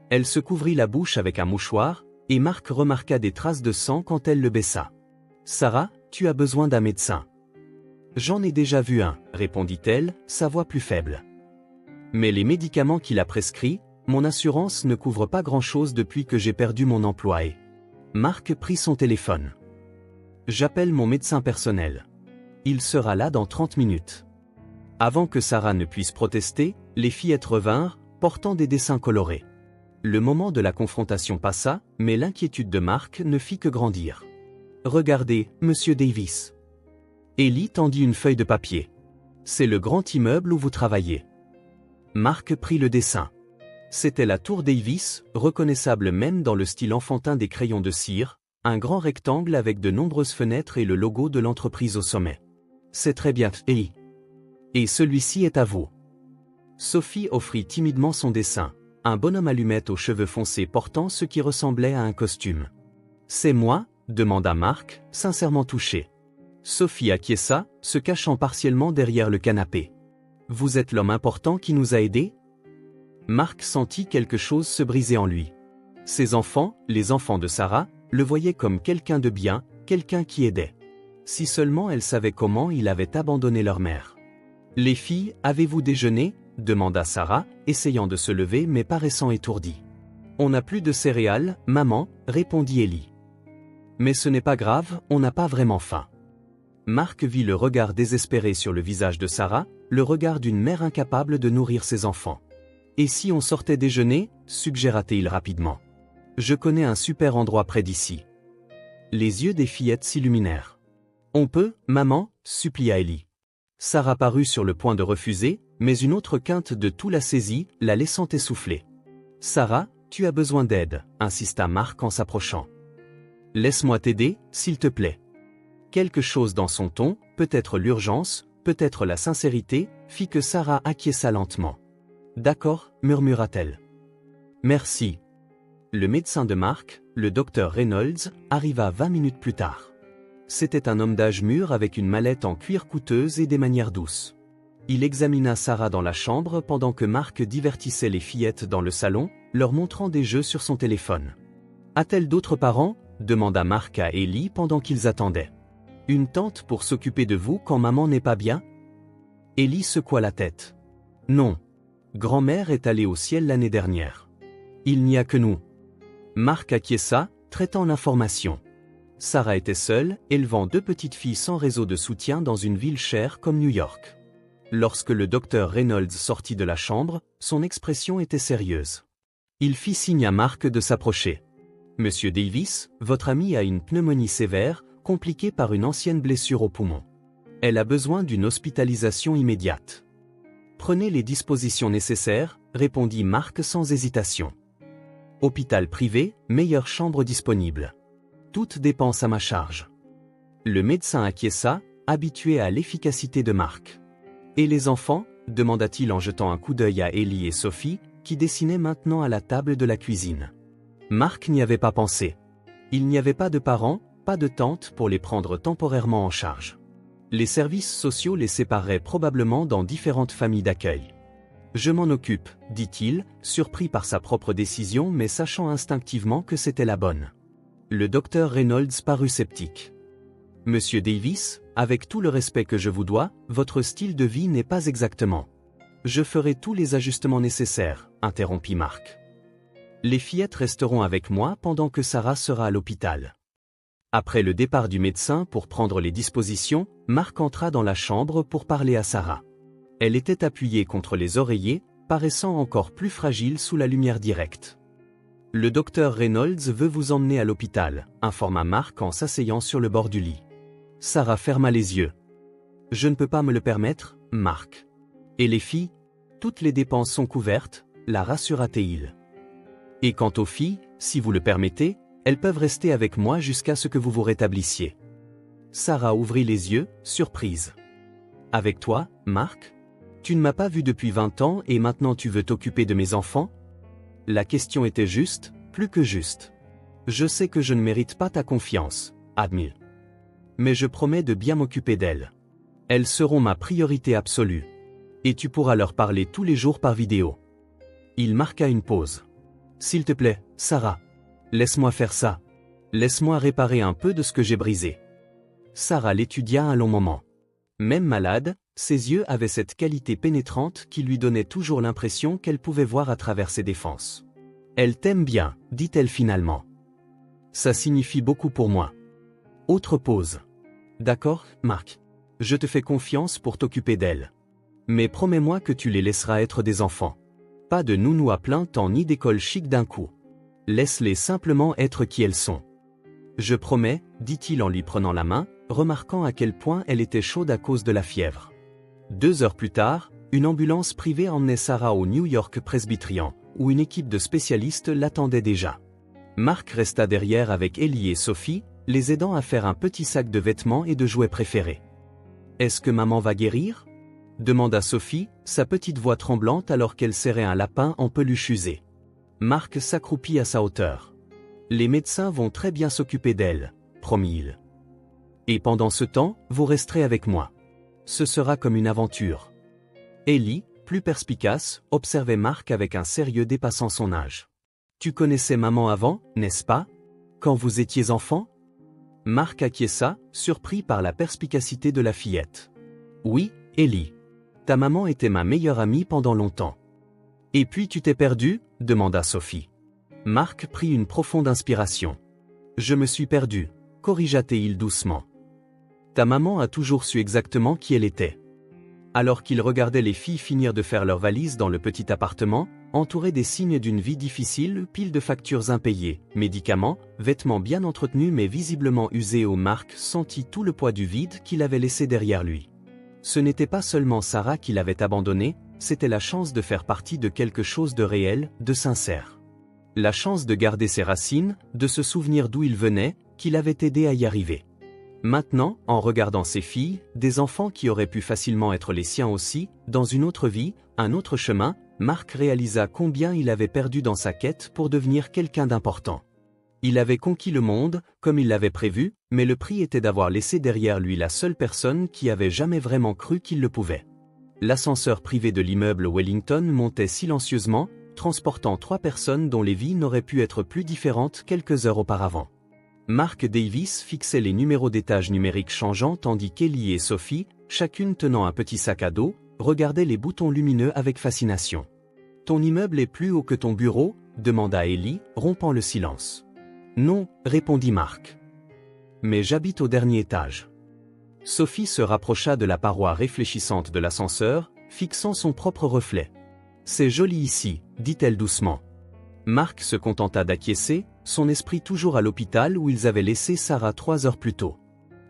Elle se couvrit la bouche avec un mouchoir, et Marc remarqua des traces de sang quand elle le baissa. « Sarah, tu as besoin d'un médecin. »« J'en ai déjà vu un, » répondit-elle, sa voix plus faible. « Mais les médicaments qu'il a prescrits, mon assurance ne couvre pas grand-chose depuis que j'ai perdu mon emploi et... » Marc prit son téléphone. « J'appelle mon médecin personnel. Il sera là dans 30 minutes. » Avant que Sarah ne puisse protester, les fillettes revinrent, portant des dessins colorés. Le moment de la confrontation passa, mais l'inquiétude de Marc ne fit que grandir. « Regardez, Monsieur Davis. » Ellie tendit une feuille de papier. « C'est le grand immeuble où vous travaillez. » Marc prit le dessin. C'était la tour Davis, reconnaissable même dans le style enfantin des crayons de cire, un grand rectangle avec de nombreuses fenêtres et le logo de l'entreprise au sommet. « C'est très bien, Ellie. Et celui-ci est à vous. » Sophie offrit timidement son dessin, un bonhomme allumette aux cheveux foncés portant ce qui ressemblait à un costume. « C'est moi ?» demanda Marc, sincèrement touché. Sophie acquiesça, se cachant partiellement derrière le canapé. « Vous êtes l'homme important qui nous a aidés ?» Marc sentit quelque chose se briser en lui. Ses enfants, les enfants de Sarah, le voyaient comme quelqu'un de bien, quelqu'un qui aidait. Si seulement elles savaient comment il avait abandonné leur mère. « Les filles, avez-vous déjeuné ?» demanda Sarah, essayant de se lever mais paraissant étourdie. « On n'a plus de céréales, maman, » répondit Ellie. « Mais ce n'est pas grave, on n'a pas vraiment faim. » Marc vit le regard désespéré sur le visage de Sarah, le regard d'une mère incapable de nourrir ses enfants. « Et si on sortait déjeuner ?» suggéra-t-il rapidement. « Je connais un super endroit près d'ici. » Les yeux des fillettes s'illuminèrent. « On peut, maman ?» supplia Ellie. Sarah parut sur le point de refuser, mais une autre quinte de tout la saisit, la laissant essouffler. « Sarah, tu as besoin d'aide » insista Marc en s'approchant. « Laisse-moi t'aider, s'il te plaît. » Quelque chose dans son ton, peut-être l'urgence, peut-être la sincérité, fit que Sarah acquiesça lentement. « D'accord, murmura-t-elle. « Merci. » Le médecin de Marc, le docteur Reynolds, arriva 20 minutes plus tard. C'était un homme d'âge mûr avec une mallette en cuir coûteuse et des manières douces. Il examina Sarah dans la chambre pendant que Marc divertissait les fillettes dans le salon, leur montrant des jeux sur son téléphone. « A-t-elle d'autres parents ?» demanda Marc à Ellie pendant qu'ils attendaient. « Une tante pour s'occuper de vous quand maman n'est pas bien ?» Ellie secoua la tête. « Non. Grand-mère est allée au ciel l'année dernière. Il n'y a que nous. » Marc acquiesça, traitant l'information. Sarah était seule, élevant 2 petites filles sans réseau de soutien dans une ville chère comme New York. Lorsque le docteur Reynolds sortit de la chambre, son expression était sérieuse. Il fit signe à Marc de s'approcher. « Monsieur Davis, votre amie a une pneumonie sévère, compliquée par une ancienne blessure au poumon. Elle a besoin d'une hospitalisation immédiate. » « Prenez les dispositions nécessaires, » répondit Marc sans hésitation. « Hôpital privé, meilleure chambre disponible. Toute dépense à ma charge. » Le médecin acquiesça, habitué à l'efficacité de Marc. « Et les enfants ?» demanda-t-il en jetant un coup d'œil à Ellie et Sophie, qui dessinaient maintenant à la table de la cuisine. Marc n'y avait pas pensé. Il n'y avait pas de parents, pas de tante pour les prendre temporairement en charge. Les services sociaux les sépareraient probablement dans différentes familles d'accueil. « Je m'en occupe, » dit-il, surpris par sa propre décision mais sachant instinctivement que c'était la bonne. Le docteur Reynolds parut sceptique. « Monsieur Davis, avec tout le respect que je vous dois, votre style de vie n'est pas exactement. »« Je ferai tous les ajustements nécessaires, » interrompit Marc. « Les fillettes resteront avec moi pendant que Sarah sera à l'hôpital. » Après le départ du médecin pour prendre les dispositions, Marc entra dans la chambre pour parler à Sarah. Elle était appuyée contre les oreillers, paraissant encore plus fragile sous la lumière directe. « Le docteur Reynolds veut vous emmener à l'hôpital » informa Marc en s'asseyant sur le bord du lit. Sarah ferma les yeux. « Je ne peux pas me le permettre, Marc. »« Et les filles ? Toutes les dépenses sont couvertes » la rassura-t-il. « Et quant aux filles, si vous le permettez, elles peuvent rester avec moi jusqu'à ce que vous vous rétablissiez. » Sarah ouvrit les yeux, surprise. « Avec toi, Marc ? Tu ne m'as pas vu depuis 20 ans et maintenant tu veux t'occuper de mes enfants ? » La question était juste, plus que juste. « Je sais que je ne mérite pas ta confiance, Admire. Mais je promets de bien m'occuper d'elles. Elles seront ma priorité absolue. Et tu pourras leur parler tous les jours par vidéo. » Il marqua une pause. « S'il te plaît, Sarah. Laisse-moi faire ça. Laisse-moi réparer un peu de ce que j'ai brisé. » Sarah l'étudia un long moment. Même malade, ses yeux avaient cette qualité pénétrante qui lui donnait toujours l'impression qu'elle pouvait voir à travers ses défenses. « Elle t'aime bien, » dit-elle finalement. « Ça signifie beaucoup pour moi. » Autre pause. « D'accord, Marc. Je te fais confiance pour t'occuper d'elle. Mais promets-moi que tu les laisseras être des enfants. Pas de nounous à plein temps ni d'école chic d'un coup. Laisse-les simplement être qui elles sont. »« Je promets, » dit-il en lui prenant la main, remarquant à quel point elle était chaude à cause de la fièvre. 2 heures plus tard, une ambulance privée emmenait Sarah au New York Presbyterian, où une équipe de spécialistes l'attendait déjà. Marc resta derrière avec Ellie et Sophie, les aidant à faire un petit sac de vêtements et de jouets préférés. « Est-ce que maman va guérir ?» demanda Sophie, sa petite voix tremblante alors qu'elle serrait un lapin en peluche usée. Marc s'accroupit à sa hauteur. « Les médecins vont très bien s'occuper d'elle, » promit-il. « Et pendant ce temps, vous resterez avec moi. Ce sera comme une aventure. » Ellie, plus perspicace, observait Marc avec un sérieux dépassant son âge. « Tu connaissais maman avant, n'est-ce pas? Quand vous étiez enfant ?» Marc acquiesça, surpris par la perspicacité de la fillette. « Oui, Ellie. Ta maman était ma meilleure amie pendant longtemps. »« Et puis tu t'es perdu ?» demanda Sophie. Marc prit une profonde inspiration. « Je me suis perdu, » corrigea-t-il doucement. « Ta maman a toujours su exactement qui elle était. » Alors qu'il regardait les filles finir de faire leurs valises dans le petit appartement, entouré des signes d'une vie difficile, piles de factures impayées, médicaments, vêtements bien entretenus mais visiblement usés, Marc sentit tout le poids du vide qu'il avait laissé derrière lui. Ce n'était pas seulement Sarah qui l'avait abandonné, c'était la chance de faire partie de quelque chose de réel, de sincère. La chance de garder ses racines, de se souvenir d'où il venait, qui l'avait aidé à y arriver. Maintenant, en regardant ses filles, des enfants qui auraient pu facilement être les siens aussi, dans une autre vie, un autre chemin, Marc réalisa combien il avait perdu dans sa quête pour devenir quelqu'un d'important. Il avait conquis le monde, comme il l'avait prévu, mais le prix était d'avoir laissé derrière lui la seule personne qui avait jamais vraiment cru qu'il le pouvait. L'ascenseur privé de l'immeuble Wellington montait silencieusement, transportant 3 personnes dont les vies n'auraient pu être plus différentes quelques heures auparavant. Mark Davis fixait les numéros d'étage numériques changeants tandis qu'Ellie et Sophie, chacune tenant un petit sac à dos, regardaient les boutons lumineux avec fascination. « Ton immeuble est plus haut que ton bureau ?» demanda Ellie, rompant le silence. « Non, » répondit Mark. « Mais j'habite au dernier étage. » Sophie se rapprocha de la paroi réfléchissante de l'ascenseur, fixant son propre reflet. « C'est joli ici, » dit-elle doucement. Marc se contenta d'acquiescer, son esprit toujours à l'hôpital où ils avaient laissé Sarah 3 heures plus tôt.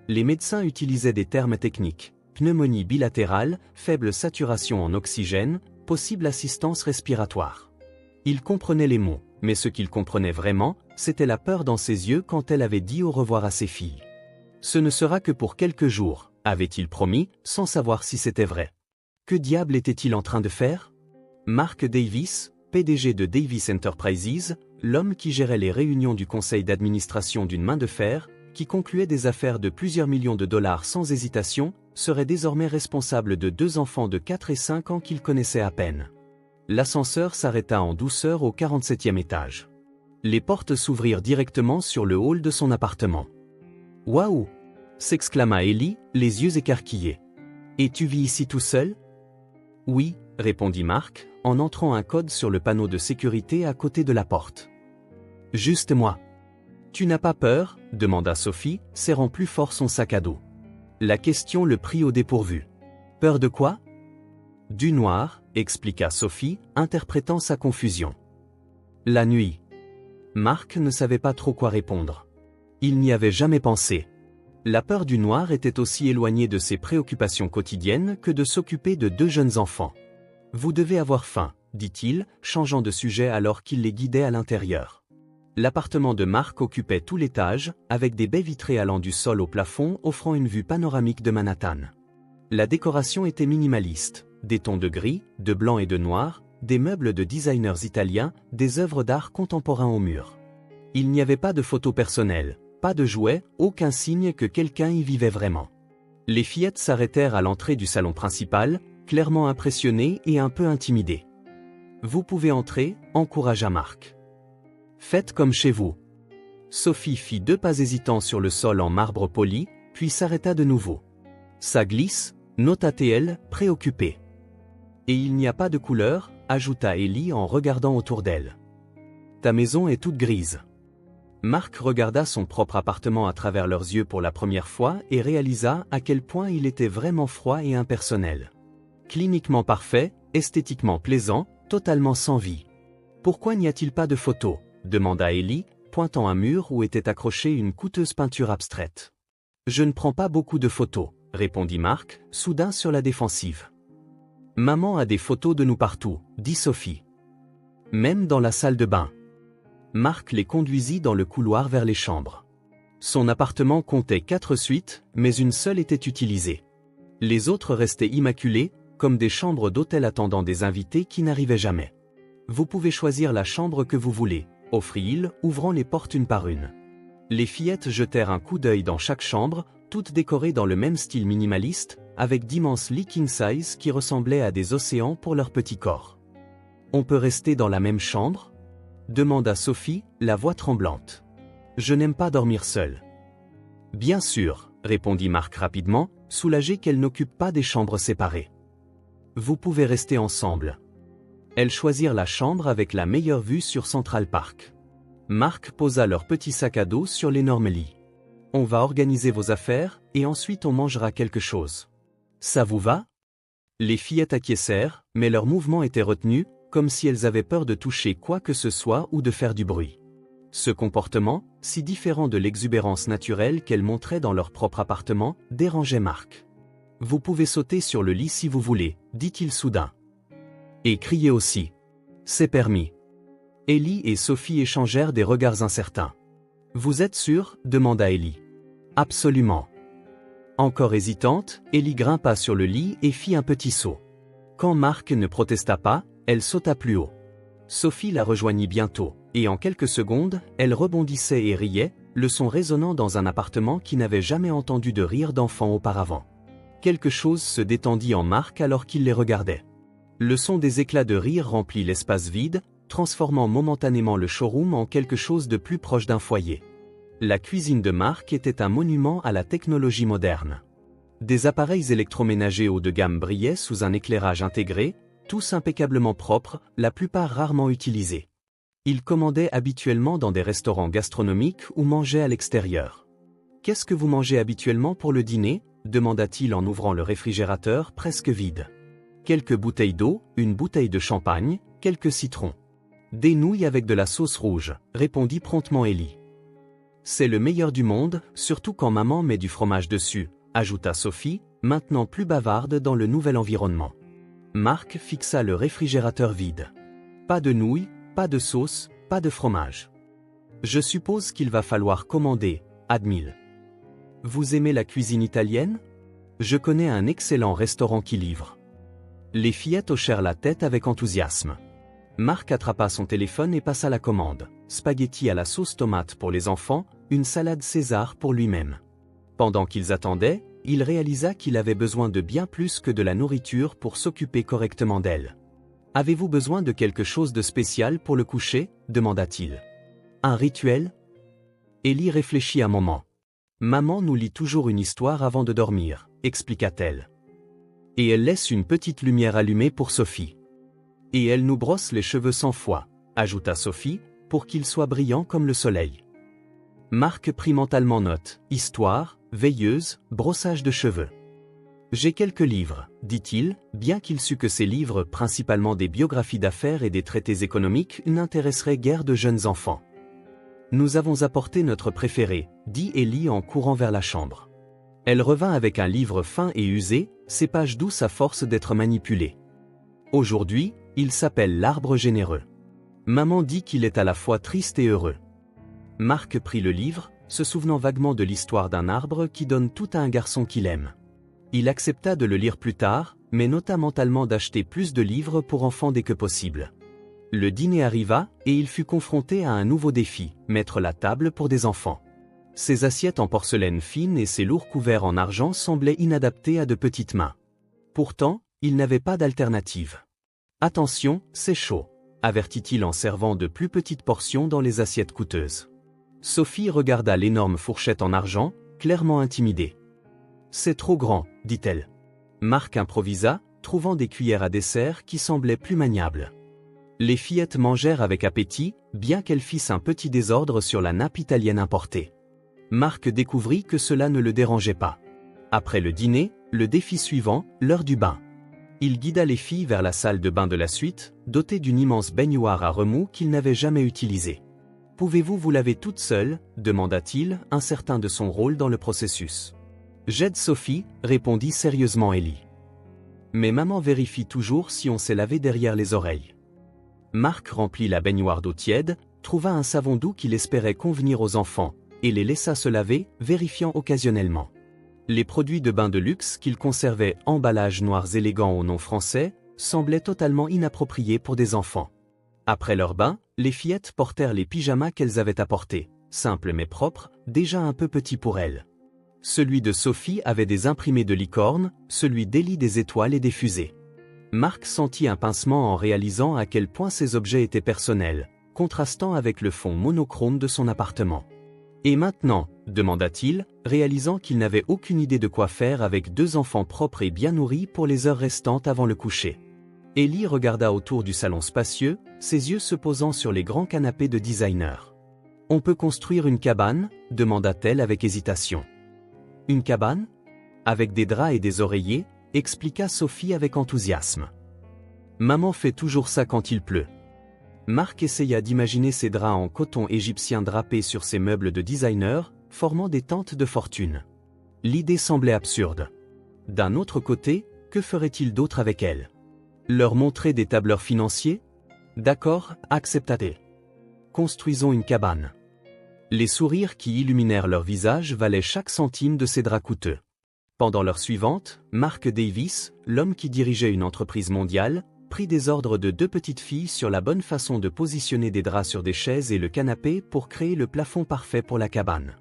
Les médecins utilisaient des termes techniques, pneumonie bilatérale, faible saturation en oxygène, possible assistance respiratoire. Il comprenait les mots, mais ce qu'il comprenait vraiment, c'était la peur dans ses yeux quand elle avait dit au revoir à ses filles. Ce ne sera que pour quelques jours, avait-il promis, sans savoir si c'était vrai. Que diable était-il en train de faire? Mark Davis, PDG de Davis Enterprises, l'homme qui gérait les réunions du conseil d'administration d'une main de fer, qui concluait des affaires de plusieurs millions de dollars sans hésitation, serait désormais responsable de 2 enfants de 4 et 5 ans qu'il connaissait à peine. L'ascenseur s'arrêta en douceur au 47e étage. Les portes s'ouvrirent directement sur le hall de son appartement. « Waouh !» s'exclama Ellie, les yeux écarquillés. « Et tu vis ici tout seul ?» « Oui », répondit Marc, en entrant un code sur le panneau de sécurité à côté de la porte. « Juste moi. »« Tu n'as pas peur ?» demanda Sophie, serrant plus fort son sac à dos. La question le prit au dépourvu. « Peur de quoi ?»« Du noir », expliqua Sophie, interprétant sa confusion. « La nuit. » Marc ne savait pas trop quoi répondre. Il n'y avait jamais pensé. La peur du noir était aussi éloignée de ses préoccupations quotidiennes que de s'occuper de 2 jeunes enfants. « Vous devez avoir faim, » dit-il, changeant de sujet alors qu'il les guidait à l'intérieur. L'appartement de Marc occupait tout l'étage, avec des baies vitrées allant du sol au plafond offrant une vue panoramique de Manhattan. La décoration était minimaliste, des tons de gris, de blanc et de noir, des meubles de designers italiens, des œuvres d'art contemporain au mur. Il n'y avait pas de photos personnelles, pas de jouets, aucun signe que quelqu'un y vivait vraiment. Les fillettes s'arrêtèrent à l'entrée du salon principal, clairement impressionnées et un peu intimidées. « Vous pouvez entrer » encouragea Marc. « Faites comme chez vous. » Sophie fit 2 pas hésitants sur le sol en marbre poli, puis s'arrêta de nouveau. « Ça glisse » nota-t-elle, préoccupée. « Et il n'y a pas de couleur » ajouta Ellie en regardant autour d'elle. « Ta maison est toute grise. » Marc regarda son propre appartement à travers leurs yeux pour la première fois et réalisa à quel point il était vraiment froid et impersonnel. Cliniquement parfait, esthétiquement plaisant, totalement sans vie. « Pourquoi n'y a-t-il pas de photos ?» demanda Ellie, pointant un mur où était accrochée une coûteuse peinture abstraite. « Je ne prends pas beaucoup de photos, » répondit Marc, soudain sur la défensive. « Maman a des photos de nous partout, » dit Sophie. « Même dans la salle de bain. » Marc les conduisit dans le couloir vers les chambres. Son appartement comptait 4 suites, mais une seule était utilisée. Les autres restaient immaculées, comme des chambres d'hôtel attendant des invités qui n'arrivaient jamais. « Vous pouvez choisir la chambre que vous voulez », offrit-il, ouvrant les portes une par une. Les fillettes jetèrent un coup d'œil dans chaque chambre, toutes décorées dans le même style minimaliste, avec d'immenses lits king size qui ressemblaient à des océans pour leur petit corps. « On peut rester dans la même chambre ?» demanda Sophie, la voix tremblante. « Je n'aime pas dormir seule. »« Bien sûr, » répondit Marc rapidement, soulagé qu'elle n'occupe pas des chambres séparées. « Vous pouvez rester ensemble. » Elles choisirent la chambre avec la meilleure vue sur Central Park. Marc posa leur petit sac à dos sur l'énorme lit. « On va organiser vos affaires, et ensuite on mangera quelque chose. Ça vous va ?» Les fillettes acquiescèrent, mais leur mouvement était retenu, comme si elles avaient peur de toucher quoi que ce soit ou de faire du bruit. Ce comportement, si différent de l'exubérance naturelle qu'elles montraient dans leur propre appartement, dérangeait Marc. « Vous pouvez sauter sur le lit si vous voulez, dit-il soudain. Et crier aussi. C'est permis. » Ellie et Sophie échangèrent des regards incertains. « Vous êtes sûre ?» demanda Ellie. « Absolument. » Encore hésitante, Ellie grimpa sur le lit et fit un petit saut. Quand Marc ne protesta pas, elle sauta plus haut. Sophie la rejoignit bientôt, et en quelques secondes, elle rebondissait et riait, le son résonnant dans un appartement qui n'avait jamais entendu de rire d'enfant auparavant. Quelque chose se détendit en Marc alors qu'il les regardait. Le son des éclats de rire remplit l'espace vide, transformant momentanément le showroom en quelque chose de plus proche d'un foyer. La cuisine de Marc était un monument à la technologie moderne. Des appareils électroménagers haut de gamme brillaient sous un éclairage intégré, tous impeccablement propres, la plupart rarement utilisés. Il commandait habituellement dans des restaurants gastronomiques ou mangeait à l'extérieur. « Qu'est-ce que vous mangez habituellement pour le dîner ?» demanda-t-il en ouvrant le réfrigérateur presque vide. « Quelques bouteilles d'eau, une bouteille de champagne, quelques citrons. »« Des nouilles avec de la sauce rouge », répondit promptement Ellie. « C'est le meilleur du monde, surtout quand maman met du fromage dessus », ajouta Sophie, maintenant plus bavarde dans le nouvel environnement. Marc fixa le réfrigérateur vide. Pas de nouilles, pas de sauce, pas de fromage. Je suppose qu'il va falloir commander, admit-il. Vous aimez la cuisine italienne? Je connais un excellent restaurant qui livre. Les fillettes hochèrent la tête avec enthousiasme. Marc attrapa son téléphone et passa la commande. Spaghettis à la sauce tomate pour les enfants, une salade César pour lui-même. Pendant qu'ils attendaient, il réalisa qu'il avait besoin de bien plus que de la nourriture pour s'occuper correctement d'elle. « Avez-vous besoin de quelque chose de spécial pour le coucher ?» demanda-t-il. « Un rituel ?» Ellie réfléchit un moment. « Maman nous lit toujours une histoire avant de dormir, » expliqua-t-elle. « Et elle laisse une petite lumière allumée pour Sophie. Et elle nous brosse les cheveux 100 fois, » ajouta Sophie, « pour qu'ils soient brillants comme le soleil. » Marc prit mentalement note, histoire, veilleuse, brossage de cheveux. « J'ai quelques livres, » dit-il, bien qu'il sût que ces livres, principalement des biographies d'affaires et des traités économiques, n'intéresseraient guère de jeunes enfants. « Nous avons apporté notre préféré, » dit Ellie en courant vers la chambre. Elle revint avec un livre fin et usé, ses pages douces à force d'être manipulées. Aujourd'hui, il s'appelle L'Arbre généreux. Maman dit qu'il est à la fois triste et heureux. Marc prit le livre, se souvenant vaguement de l'histoire d'un arbre qui donne tout à un garçon qu'il aime. Il accepta de le lire plus tard, mais nota mentalement d'acheter plus de livres pour enfants dès que possible. Le dîner arriva, et il fut confronté à un nouveau défi, mettre la table pour des enfants. Ses assiettes en porcelaine fine et ses lourds couverts en argent semblaient inadaptés à de petites mains. Pourtant, il n'avait pas d'alternative. « Attention, c'est chaud », avertit-il en servant de plus petites portions dans les assiettes coûteuses. Sophie regarda l'énorme fourchette en argent, clairement intimidée. « C'est trop grand, » dit-elle. Marc improvisa, trouvant des cuillères à dessert qui semblaient plus maniables. Les fillettes mangèrent avec appétit, bien qu'elles fissent un petit désordre sur la nappe italienne importée. Marc découvrit que cela ne le dérangeait pas. Après le dîner, le défi suivant, l'heure du bain. Il guida les filles vers la salle de bain de la suite, dotée d'une immense baignoire à remous qu'il n'avait jamais utilisée. « Pouvez-vous vous laver toute seule ?» demanda-t-il, incertain de son rôle dans le processus. « J'aide Sophie », répondit sérieusement Ellie. « Mais maman vérifie toujours si on s'est lavé derrière les oreilles. » Marc remplit la baignoire d'eau tiède, trouva un savon doux qu'il espérait convenir aux enfants, et les laissa se laver, vérifiant occasionnellement. Les produits de bain de luxe qu'il conservait, emballages noirs élégants au nom français, semblaient totalement inappropriés pour des enfants. Après leur bain, les fillettes portèrent les pyjamas qu'elles avaient apportés, simples mais propres, déjà un peu petits pour elles. Celui de Sophie avait des imprimés de licorne, celui d'Ellie des étoiles et des fusées. Marc sentit un pincement en réalisant à quel point ces objets étaient personnels, contrastant avec le fond monochrome de son appartement. « Et maintenant ?» demanda-t-il, réalisant qu'il n'avait aucune idée de quoi faire avec 2 enfants propres et bien nourris pour les heures restantes avant le coucher. Ellie regarda autour du salon spacieux, ses yeux se posant sur les grands canapés de designer. « On peut construire une cabane ?» demanda-t-elle avec hésitation. « Une cabane ? Avec des draps et des oreillers ?» expliqua Sophie avec enthousiasme. « Maman fait toujours ça quand il pleut. » Marc essaya d'imaginer ces draps en coton égyptien drapés sur ses meubles de designer, formant des tentes de fortune. L'idée semblait absurde. D'un autre côté, que ferait-il d'autre avec elle? Leur montrer des tableurs financiers? D'accord, accepta-t-elle. Construisons une cabane. Les sourires qui illuminèrent leur visage valaient chaque centime de ces draps coûteux. Pendant l'heure suivante, Mark Davis, l'homme qui dirigeait une entreprise mondiale, prit des ordres de 2 petites filles sur la bonne façon de positionner des draps sur des chaises et le canapé pour créer le plafond parfait pour la cabane.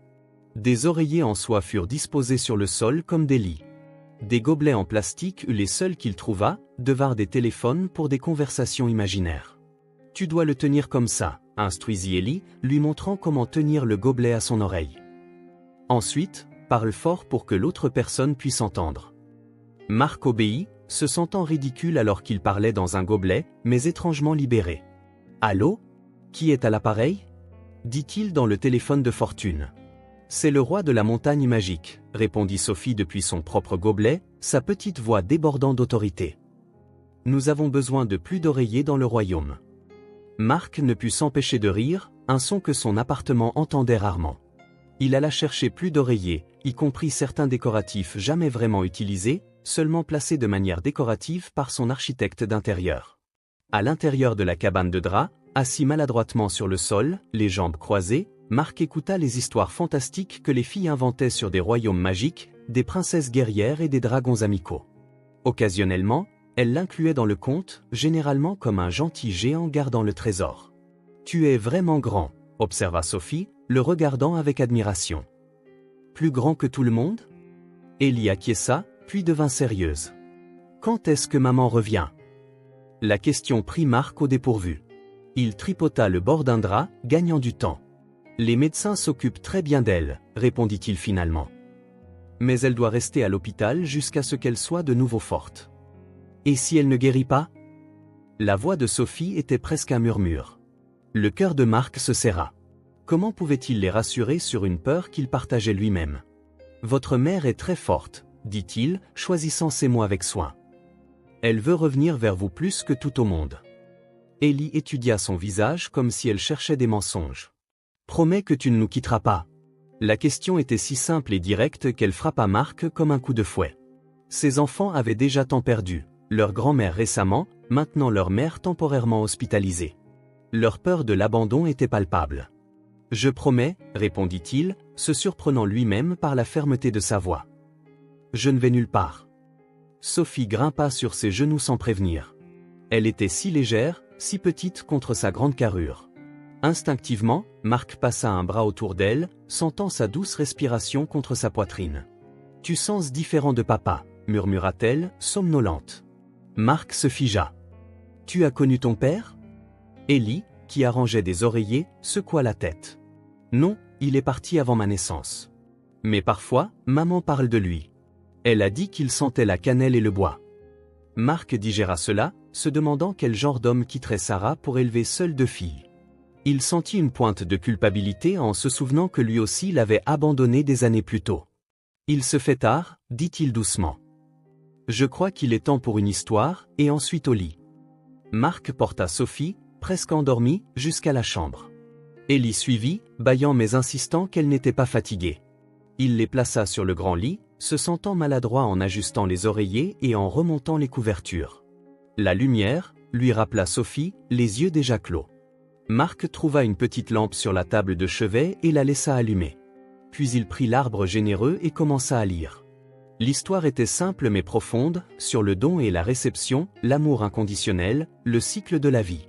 Des oreillers en soie furent disposés sur le sol comme des lits. Des gobelets en plastique, les seuls qu'il trouva, devinrent des téléphones pour des conversations imaginaires. « Tu dois le tenir comme ça », instruisit Ellie, lui montrant comment tenir le gobelet à son oreille. Ensuite, parle fort pour que l'autre personne puisse entendre. Marc obéit, se sentant ridicule alors qu'il parlait dans un gobelet, mais étrangement libéré. « Allô ? Qui est à l'appareil ?» dit-il dans le téléphone de fortune. « C'est le roi de la montagne magique », répondit Sophie depuis son propre gobelet, sa petite voix débordant d'autorité. « Nous avons besoin de plus d'oreillers dans le royaume. » Marc ne put s'empêcher de rire, un son que son appartement entendait rarement. Il alla chercher plus d'oreillers, y compris certains décoratifs jamais vraiment utilisés, seulement placés de manière décorative par son architecte d'intérieur. À l'intérieur de la cabane de drap, assis maladroitement sur le sol, les jambes croisées, Marc écouta les histoires fantastiques que les filles inventaient sur des royaumes magiques, des princesses guerrières et des dragons amicaux. Occasionnellement, elle l'incluait dans le conte, généralement comme un gentil géant gardant le trésor. « Tu es vraiment grand », observa Sophie, le regardant avec admiration. « Plus grand que tout le monde ?» Ellie acquiesça, puis devint sérieuse. « Quand est-ce que maman revient ?» La question prit Marc au dépourvu. Il tripota le bord d'un drap, gagnant du temps. « Les médecins s'occupent très bien d'elle », répondit-il finalement. « Mais elle doit rester à l'hôpital jusqu'à ce qu'elle soit de nouveau forte. » « Et si elle ne guérit pas ?» La voix de Sophie était presque un murmure. Le cœur de Marc se serra. Comment pouvait-il les rassurer sur une peur qu'il partageait lui-même? « Votre mère est très forte, » dit-il, choisissant ses mots avec soin. « Elle veut revenir vers vous plus que tout au monde. » Ellie étudia son visage comme si elle cherchait des mensonges. « Promets que tu ne nous quitteras pas. » La question était si simple et directe qu'elle frappa Marc comme un coup de fouet. Ses enfants avaient déjà tant perdu. Leur grand-mère récemment, maintenant leur mère temporairement hospitalisée. Leur peur de l'abandon était palpable. « Je promets », répondit-il, se surprenant lui-même par la fermeté de sa voix. « Je ne vais nulle part. » Sophie grimpa sur ses genoux sans prévenir. Elle était si légère, si petite contre sa grande carrure. Instinctivement, Marc passa un bras autour d'elle, sentant sa douce respiration contre sa poitrine. « Tu sens différent de papa », murmura-t-elle, somnolente. Marc se figea. « Tu as connu ton père ?» Ellie, qui arrangeait des oreillers, secoua la tête. « Non, il est parti avant ma naissance. Mais parfois, maman parle de lui. Elle a dit qu'il sentait la cannelle et le bois. » Marc digéra cela, se demandant quel genre d'homme quitterait Sarah pour élever seules 2 filles. Il sentit une pointe de culpabilité en se souvenant que lui aussi l'avait abandonné des années plus tôt. « Il se fait tard, » dit-il doucement. « Je crois qu'il est temps pour une histoire, et ensuite au lit. » Marc porta Sophie, presque endormie, jusqu'à la chambre. Ellie suivit, bâillant mais insistant qu'elle n'était pas fatiguée. Il les plaça sur le grand lit, se sentant maladroit en ajustant les oreillers et en remontant les couvertures. La lumière, lui rappela Sophie, les yeux déjà clos. Marc trouva une petite lampe sur la table de chevet et la laissa allumer. Puis il prit l'arbre généreux et commença à lire. L'histoire était simple mais profonde, sur le don et la réception, l'amour inconditionnel, le cycle de la vie.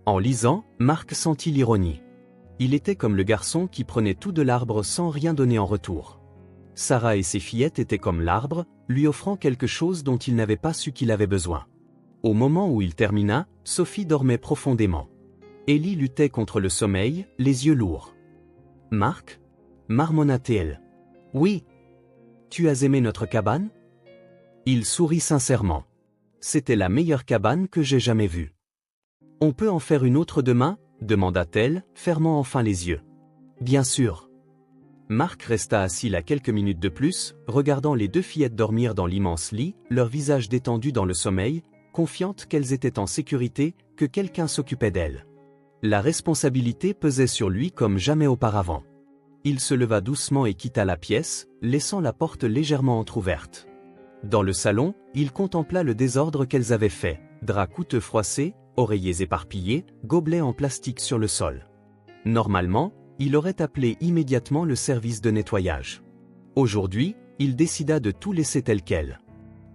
En lisant, Marc sentit l'ironie. Il était comme le garçon qui prenait tout de l'arbre sans rien donner en retour. Sarah et ses fillettes étaient comme l'arbre, lui offrant quelque chose dont il n'avait pas su qu'il avait besoin. Au moment où il termina, Sophie dormait profondément. Ellie luttait contre le sommeil, les yeux lourds. « Marc » marmonna-t-elle. « Oui. Tu as aimé notre cabane » Il sourit sincèrement. « C'était la meilleure cabane que j'ai jamais vue. »« On peut en faire une autre demain » demanda-t-elle, fermant enfin les yeux. « Bien sûr. » Marc resta assis là quelques minutes de plus, regardant les deux fillettes dormir dans l'immense lit, leurs visages détendus dans le sommeil, confiantes qu'elles étaient en sécurité, que quelqu'un s'occupait d'elles. La responsabilité pesait sur lui comme jamais auparavant. Il se leva doucement et quitta la pièce, laissant la porte légèrement entr'ouverte. Dans le salon, il contempla le désordre qu'elles avaient fait, draps coûteux froissés, oreillers éparpillés, gobelets en plastique sur le sol. Normalement, il aurait appelé immédiatement le service de nettoyage. Aujourd'hui, il décida de tout laisser tel quel.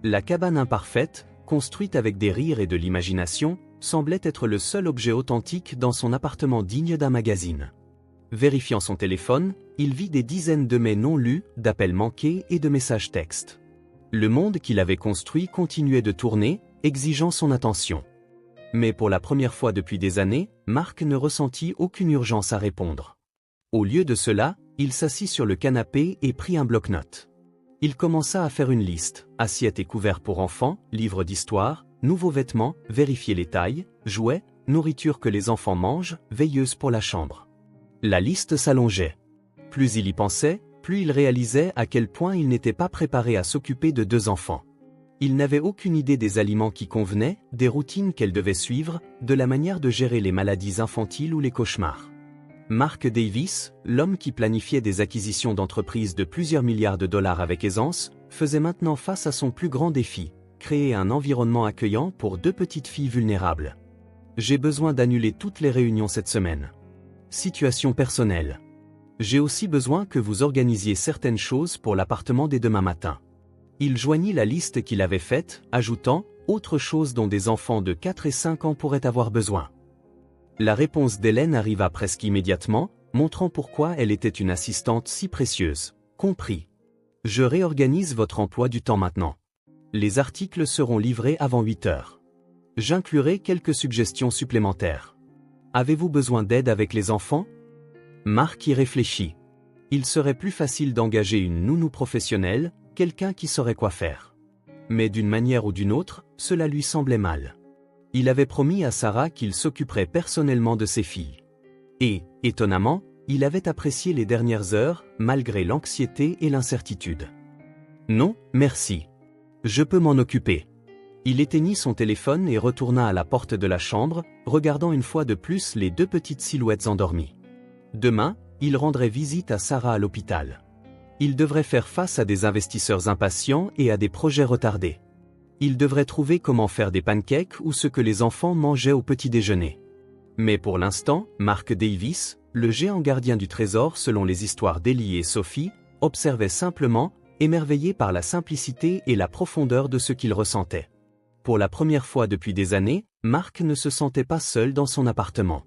La cabane imparfaite, construite avec des rires et de l'imagination, semblait être le seul objet authentique dans son appartement digne d'un magazine. Vérifiant son téléphone, il vit des dizaines de mails non lus, d'appels manqués et de messages textes. Le monde qu'il avait construit continuait de tourner, exigeant son attention. Mais pour la première fois depuis des années, Marc ne ressentit aucune urgence à répondre. Au lieu de cela, il s'assit sur le canapé et prit un bloc-notes. Il commença à faire une liste, assiettes et couverts pour enfants, livres d'histoire, nouveaux vêtements, vérifier les tailles, jouets, nourriture que les enfants mangent, veilleuse pour la chambre. La liste s'allongeait. Plus il y pensait, plus il réalisait à quel point il n'était pas préparé à s'occuper de deux enfants. Il n'avait aucune idée des aliments qui convenaient, des routines qu'elle devait suivre, de la manière de gérer les maladies infantiles ou les cauchemars. Mark Davis, l'homme qui planifiait des acquisitions d'entreprises de plusieurs milliards de dollars avec aisance, faisait maintenant face à son plus grand défi, créer un environnement accueillant pour deux petites filles vulnérables. J'ai besoin d'annuler toutes les réunions cette semaine. Situation personnelle. J'ai aussi besoin que vous organisiez certaines choses pour l'appartement dès demain matin. Il joignit la liste qu'il avait faite, ajoutant « autre chose dont des enfants de 4 et 5 ans pourraient avoir besoin ». La réponse d'Hélène arriva presque immédiatement, montrant pourquoi elle était une assistante si précieuse. Compris. Je réorganise votre emploi du temps maintenant. Les articles seront livrés avant 8 heures. J'inclurai quelques suggestions supplémentaires. Avez-vous besoin d'aide avec les enfants ? Marc y réfléchit. Il serait plus facile d'engager une nounou professionnelle, quelqu'un qui saurait quoi faire. Mais d'une manière ou d'une autre, cela lui semblait mal. Il avait promis à Sarah qu'il s'occuperait personnellement de ses filles. Et, étonnamment, il avait apprécié les dernières heures, malgré l'anxiété et l'incertitude. Non, merci. Je peux m'en occuper. Il éteignit son téléphone et retourna à la porte de la chambre, regardant une fois de plus les deux petites silhouettes endormies. Demain, il rendrait visite à Sarah à l'hôpital. Il devrait faire face à des investisseurs impatients et à des projets retardés. Il devrait trouver comment faire des pancakes ou ce que les enfants mangeaient au petit déjeuner. Mais pour l'instant, Mark Davis, le géant gardien du trésor selon les histoires d'Ellie et Sophie, observait simplement, émerveillé par la simplicité et la profondeur de ce qu'il ressentait. Pour la première fois depuis des années, Mark ne se sentait pas seul dans son appartement.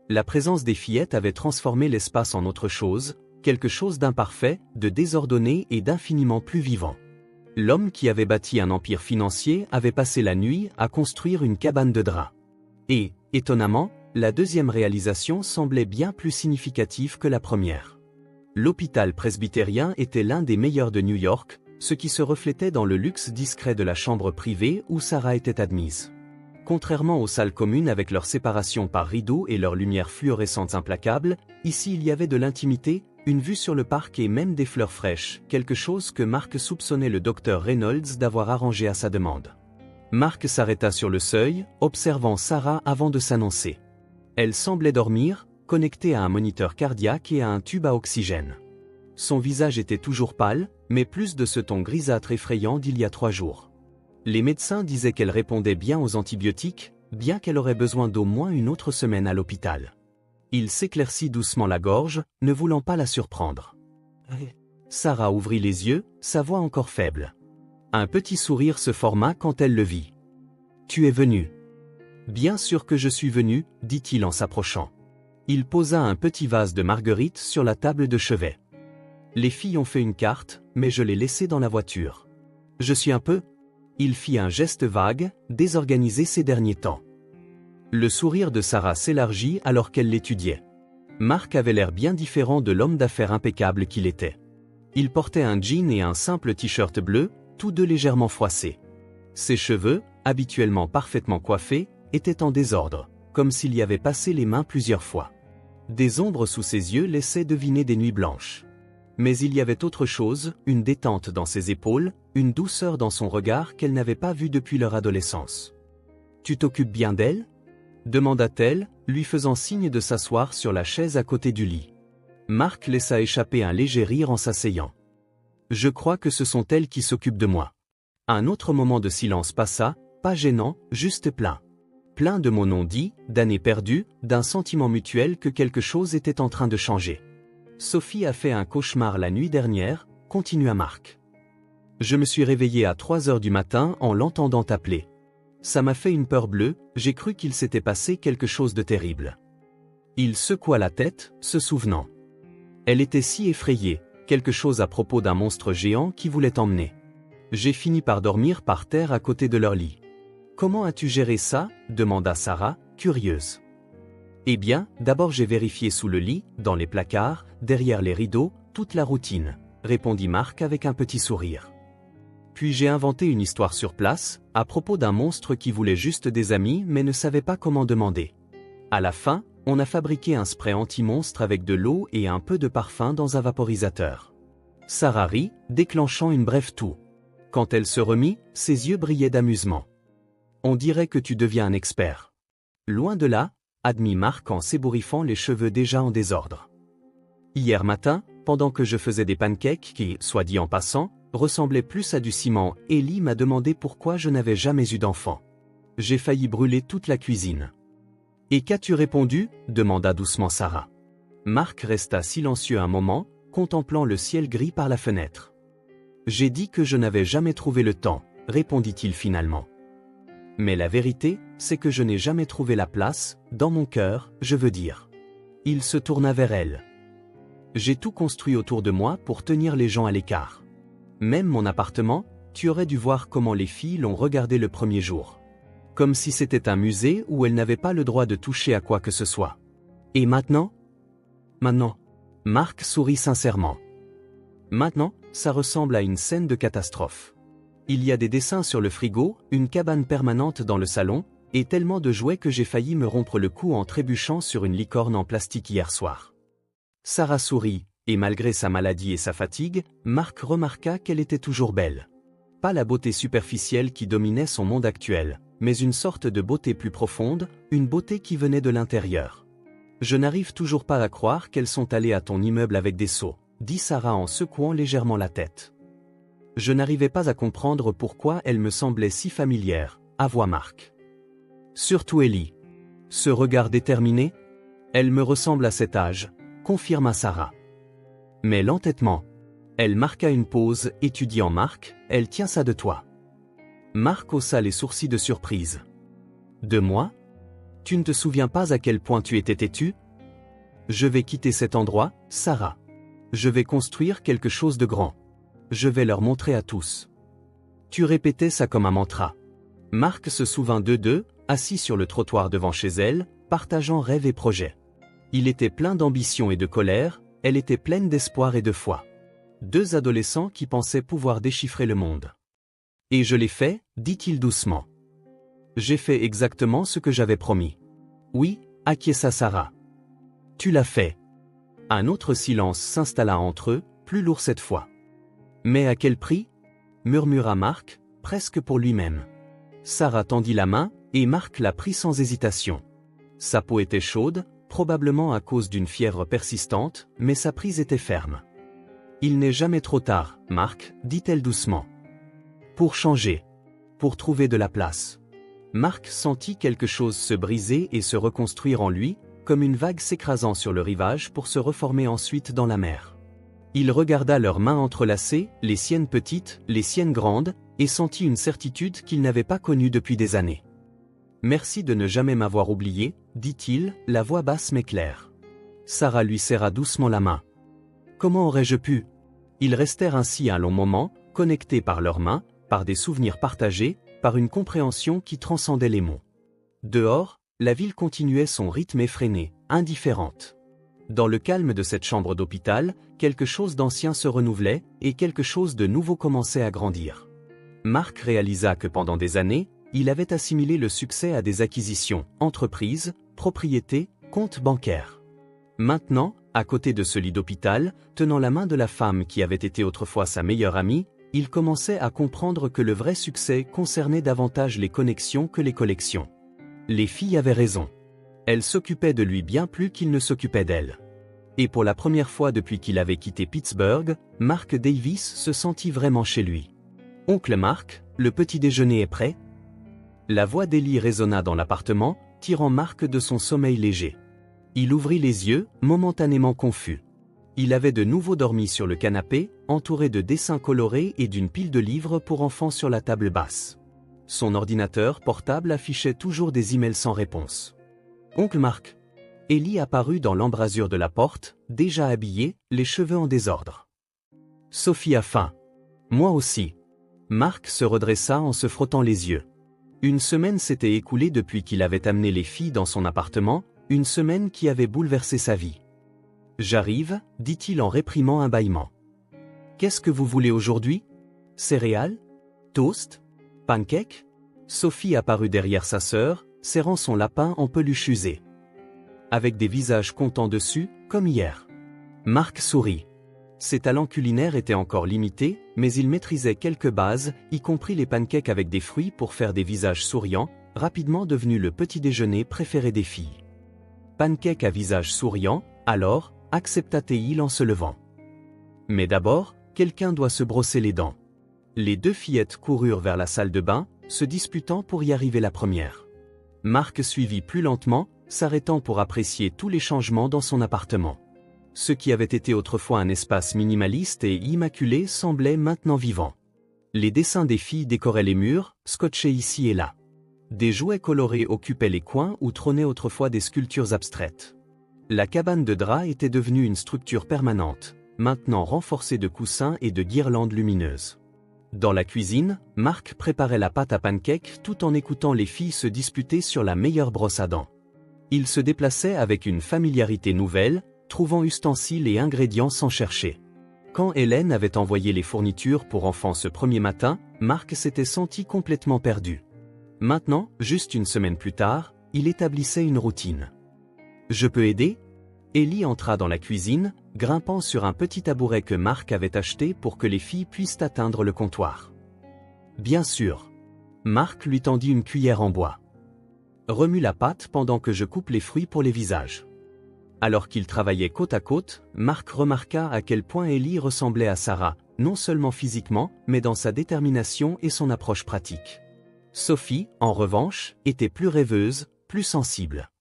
La présence des fillettes avait transformé l'espace en autre chose, quelque chose d'imparfait, de désordonné et d'infiniment plus vivant. L'homme qui avait bâti un empire financier avait passé la nuit à construire une cabane de draps. Et, étonnamment, la deuxième réalisation semblait bien plus significative que la première. L'hôpital presbytérien était l'un des meilleurs de New York, ce qui se reflétait dans le luxe discret de la chambre privée où Sarah était admise. Contrairement aux salles communes avec leur séparation par rideaux et leurs lumières fluorescentes implacables, ici il y avait de l'intimité, une vue sur le parc et même des fleurs fraîches, quelque chose que Mark soupçonnait le docteur Reynolds d'avoir arrangé à sa demande. Mark s'arrêta sur le seuil, observant Sarah avant de s'annoncer. Elle semblait dormir, connectée à un moniteur cardiaque et à un tube à oxygène. Son visage était toujours pâle, mais plus de ce ton grisâtre effrayant d'il y a 3 jours. Les médecins disaient qu'elle répondait bien aux antibiotiques, bien qu'elle aurait besoin d'au moins une autre semaine à l'hôpital. Il s'éclaircit doucement la gorge, ne voulant pas la surprendre. Sarah ouvrit les yeux, sa voix encore faible. Un petit sourire se forma quand elle le vit. « Tu es venu. »« Bien sûr que je suis venu, » dit-il en s'approchant. Il posa un petit vase de marguerite sur la table de chevet. Les filles ont fait une carte, mais je l'ai laissée dans la voiture. Je suis un peu... Il fit un geste vague, désorganisé ces derniers temps. Le sourire de Sarah s'élargit alors qu'elle l'étudiait. Mark avait l'air bien différent de l'homme d'affaires impeccable qu'il était. Il portait un jean et un simple t-shirt bleu, tous deux légèrement froissés. Ses cheveux, habituellement parfaitement coiffés, étaient en désordre, comme s'il y avait passé les mains plusieurs fois. Des ombres sous ses yeux laissaient deviner des nuits blanches. Mais il y avait autre chose, une détente dans ses épaules, une douceur dans son regard qu'elle n'avait pas vue depuis leur adolescence. « Tu t'occupes bien d'elle » demanda-t-elle, lui faisant signe de s'asseoir sur la chaise à côté du lit. Mark laissa échapper un léger rire en s'asseyant. « Je crois que ce sont elles qui s'occupent de moi. » Un autre moment de silence passa, pas gênant, juste plein. Plein de mots non dits, d'années perdues, d'un sentiment mutuel que quelque chose était en train de changer. « Sophie a fait un cauchemar la nuit dernière », continua Mark. « Je me suis réveillé à 3 heures du matin en l'entendant appeler. Ça m'a fait une peur bleue, j'ai cru qu'il s'était passé quelque chose de terrible. » Il secoua la tête, se souvenant. Elle était si effrayée, quelque chose à propos d'un monstre géant qui voulait emmener. J'ai fini par dormir par terre à côté de leur lit. « Comment as-tu géré ça » demanda Sarah, curieuse. « Eh bien, d'abord j'ai vérifié sous le lit, dans les placards, derrière les rideaux, toute la routine, répondit Mark avec un petit sourire. Puis j'ai inventé une histoire sur place, à propos d'un monstre qui voulait juste des amis mais ne savait pas comment demander. À la fin, on a fabriqué un spray anti-monstre avec de l'eau et un peu de parfum dans un vaporisateur. » Sarah rit, déclenchant une brève toux. Quand elle se remit, ses yeux brillaient d'amusement. « On dirait que tu deviens un expert. »« Loin de là, » admit Mark en s'ébouriffant les cheveux déjà en désordre. « Hier matin, pendant que je faisais des pancakes qui, soit dit en passant, ressemblaient plus à du ciment, Ellie m'a demandé pourquoi je n'avais jamais eu d'enfant. J'ai failli brûler toute la cuisine. »« Et qu'as-tu répondu » demanda doucement Sarah. Mark resta silencieux un moment, contemplant le ciel gris par la fenêtre. « J'ai dit que je n'avais jamais trouvé le temps, » répondit-il finalement. « Mais la vérité, c'est que je n'ai jamais trouvé la place, dans mon cœur, je veux dire. » Il se tourna vers elle. « J'ai tout construit autour de moi pour tenir les gens à l'écart. Même mon appartement, tu aurais dû voir comment les filles l'ont regardé le premier jour. Comme si c'était un musée où elles n'avaient pas le droit de toucher à quoi que ce soit. Et maintenant ? Maintenant. » Mark sourit sincèrement. « Maintenant, ça ressemble à une scène de catastrophe. Il y a des dessins sur le frigo, une cabane permanente dans le salon, et tellement de jouets que j'ai failli me rompre le cou en trébuchant sur une licorne en plastique hier soir. » Sarah sourit, et malgré sa maladie et sa fatigue, Mark remarqua qu'elle était toujours belle. Pas la beauté superficielle qui dominait son monde actuel, mais une sorte de beauté plus profonde, une beauté qui venait de l'intérieur. « Je n'arrive toujours pas à croire qu'elles sont allées à ton immeuble avec des seaux, » dit Sarah en secouant légèrement la tête. Je n'arrivais pas à comprendre pourquoi elle me semblait si familière, avoua Mark. Surtout Ellie. Ce regard déterminé ? Elle me ressemble à cet âge, confirma Sarah. Mais l'entêtement. Elle marqua une pause, étudiant Mark, elle tient ça de toi. Mark haussa les sourcils de surprise. De moi ? Tu ne te souviens pas à quel point tu étais têtue ? Je vais quitter cet endroit, Sarah. Je vais construire quelque chose de grand. Je vais leur montrer à tous. Tu répétais ça comme un mantra. Mark se souvint d'eux deux, assis sur le trottoir devant chez elle, partageant rêves et projets. Il était plein d'ambition et de colère, elle était pleine d'espoir et de foi. Deux adolescents qui pensaient pouvoir déchiffrer le monde. « Et je l'ai fait, dit-il doucement. J'ai fait exactement ce que j'avais promis. »« Oui, » acquiesça Sarah. « Tu l'as fait. » Un autre silence s'installa entre eux, plus lourd cette fois. « Mais à quel prix » murmura Mark, presque pour lui-même. Sarah tendit la main, et Mark la prit sans hésitation. Sa peau était chaude, probablement à cause d'une fièvre persistante, mais sa prise était ferme. « Il n'est jamais trop tard, Mark, dit-elle doucement. Pour changer. Pour trouver de la place. » Mark sentit quelque chose se briser et se reconstruire en lui, comme une vague s'écrasant sur le rivage pour se reformer ensuite dans la mer. Il regarda leurs mains entrelacées, les siennes petites, les siennes grandes, et sentit une certitude qu'il n'avait pas connue depuis des années. « Merci de ne jamais m'avoir oublié, » dit-il, la voix basse mais claire. Sarah lui serra doucement la main. « Comment aurais-je pu » Ils restèrent ainsi un long moment, connectés par leurs mains, par des souvenirs partagés, par une compréhension qui transcendait les mots. Dehors, la ville continuait son rythme effréné, indifférente. Dans le calme de cette chambre d'hôpital, quelque chose d'ancien se renouvelait, et quelque chose de nouveau commençait à grandir. Marc réalisa que pendant des années, il avait assimilé le succès à des acquisitions, entreprises, propriétés, comptes bancaires. Maintenant, à côté de ce lit d'hôpital, tenant la main de la femme qui avait été autrefois sa meilleure amie, il commençait à comprendre que le vrai succès concernait davantage les connexions que les collections. Les filles avaient raison. Elles s'occupaient de lui bien plus qu'il ne s'occupait d'elles. Et pour la première fois depuis qu'il avait quitté Pittsburgh, Mark Davis se sentit vraiment chez lui. « Oncle Mark, le petit déjeuner est prêt ?» La voix d'Ellie résonna dans l'appartement, tirant Mark de son sommeil léger. Il ouvrit les yeux, momentanément confus. Il avait de nouveau dormi sur le canapé, entouré de dessins colorés et d'une pile de livres pour enfants sur la table basse. Son ordinateur portable affichait toujours des emails sans réponse. « Oncle Mark !» Ellie apparut dans l'embrasure de la porte, déjà habillée, les cheveux en désordre. « Sophie a faim. »« Moi aussi. » Mark se redressa en se frottant les yeux. Une semaine s'était écoulée depuis qu'il avait amené les filles dans son appartement, une semaine qui avait bouleversé sa vie. « J'arrive, » dit-il en réprimant un bâillement. « Qu'est-ce que vous voulez aujourd'hui? Céréales? Toast? Pancakes ?» Sophie apparut derrière sa sœur, serrant son lapin en peluche usée. Avec des visages contents dessus, comme hier. Marc sourit. Ses talents culinaires étaient encore limités, mais il maîtrisait quelques bases, y compris les pancakes avec des fruits pour faire des visages souriants, rapidement devenu le petit déjeuner préféré des filles. Pancakes à visage souriant, alors, accepta-t-il en se levant. Mais d'abord, quelqu'un doit se brosser les dents. Les deux fillettes coururent vers la salle de bain, se disputant pour y arriver la première. Marc suivit plus lentement, s'arrêtant pour apprécier tous les changements dans son appartement. Ce qui avait été autrefois un espace minimaliste et immaculé semblait maintenant vivant. Les dessins des filles décoraient les murs, scotchés ici et là. Des jouets colorés occupaient les coins où trônaient autrefois des sculptures abstraites. La cabane de drap était devenue une structure permanente, maintenant renforcée de coussins et de guirlandes lumineuses. Dans la cuisine, Marc préparait la pâte à pancakes tout en écoutant les filles se disputer sur la meilleure brosse à dents. Il se déplaçait avec une familiarité nouvelle, trouvant ustensiles et ingrédients sans chercher. Quand Hélène avait envoyé les fournitures pour enfants ce premier matin, Marc s'était senti complètement perdu. Maintenant, juste une semaine plus tard, il établissait une routine. « Je peux aider ?» Ellie entra dans la cuisine, grimpant sur un petit tabouret que Marc avait acheté pour que les filles puissent atteindre le comptoir. « Bien sûr. » Marc lui tendit une cuillère en bois. « Remue la pâte pendant que je coupe les fruits pour les visages. » Alors qu'ils travaillaient côte à côte, Marc remarqua à quel point Ellie ressemblait à Sarah, non seulement physiquement, mais dans sa détermination et son approche pratique. Sophie, en revanche, était plus rêveuse, plus sensible.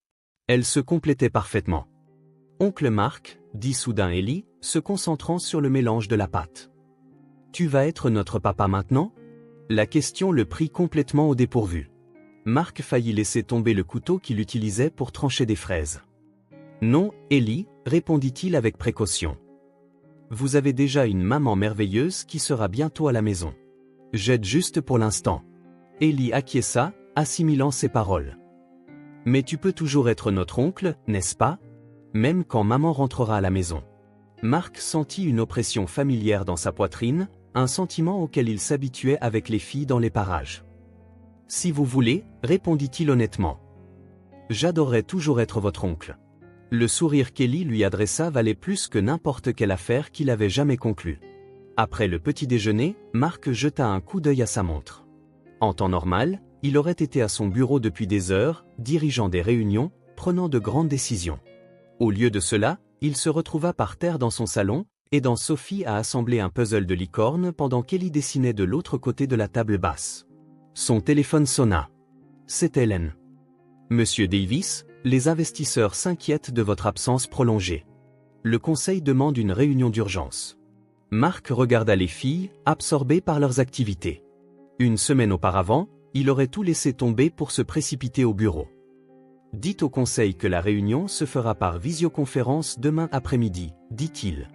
Elle se complétait parfaitement. « Oncle Marc, » dit soudain Ellie, se concentrant sur le mélange de la pâte. « Tu vas être notre papa maintenant ?» La question le prit complètement au dépourvu. Marc faillit laisser tomber le couteau qu'il utilisait pour trancher des fraises. « Non, Ellie, » répondit-il avec précaution. « Vous avez déjà une maman merveilleuse qui sera bientôt à la maison. J'aide juste pour l'instant. » Ellie acquiesça, assimilant ses paroles. « Mais tu peux toujours être notre oncle, n'est-ce pas? Même quand maman rentrera à la maison. » Marc sentit une oppression familière dans sa poitrine, un sentiment auquel il s'habituait avec les filles dans les parages. « Si vous voulez, » répondit-il honnêtement. « J'adorerais toujours être votre oncle. » Le sourire qu'Ellie lui adressa valait plus que n'importe quelle affaire qu'il avait jamais conclue. Après le petit déjeuner, Marc jeta un coup d'œil à sa montre. En temps normal, il aurait été à son bureau depuis des heures, dirigeant des réunions, prenant de grandes décisions. Au lieu de cela, il se retrouva par terre dans son salon, aidant Sophie à assembler un puzzle de licorne pendant qu'Ellie dessinait de l'autre côté de la table basse. Son téléphone sonna. C'était Hélène. « Monsieur Davis, les investisseurs s'inquiètent de votre absence prolongée. Le conseil demande une réunion d'urgence. » Marc regarda les filles, absorbées par leurs activités. Une semaine auparavant, il aurait tout laissé tomber pour se précipiter au bureau. « Dites au conseil que la réunion se fera par visioconférence demain après-midi, dit-il. »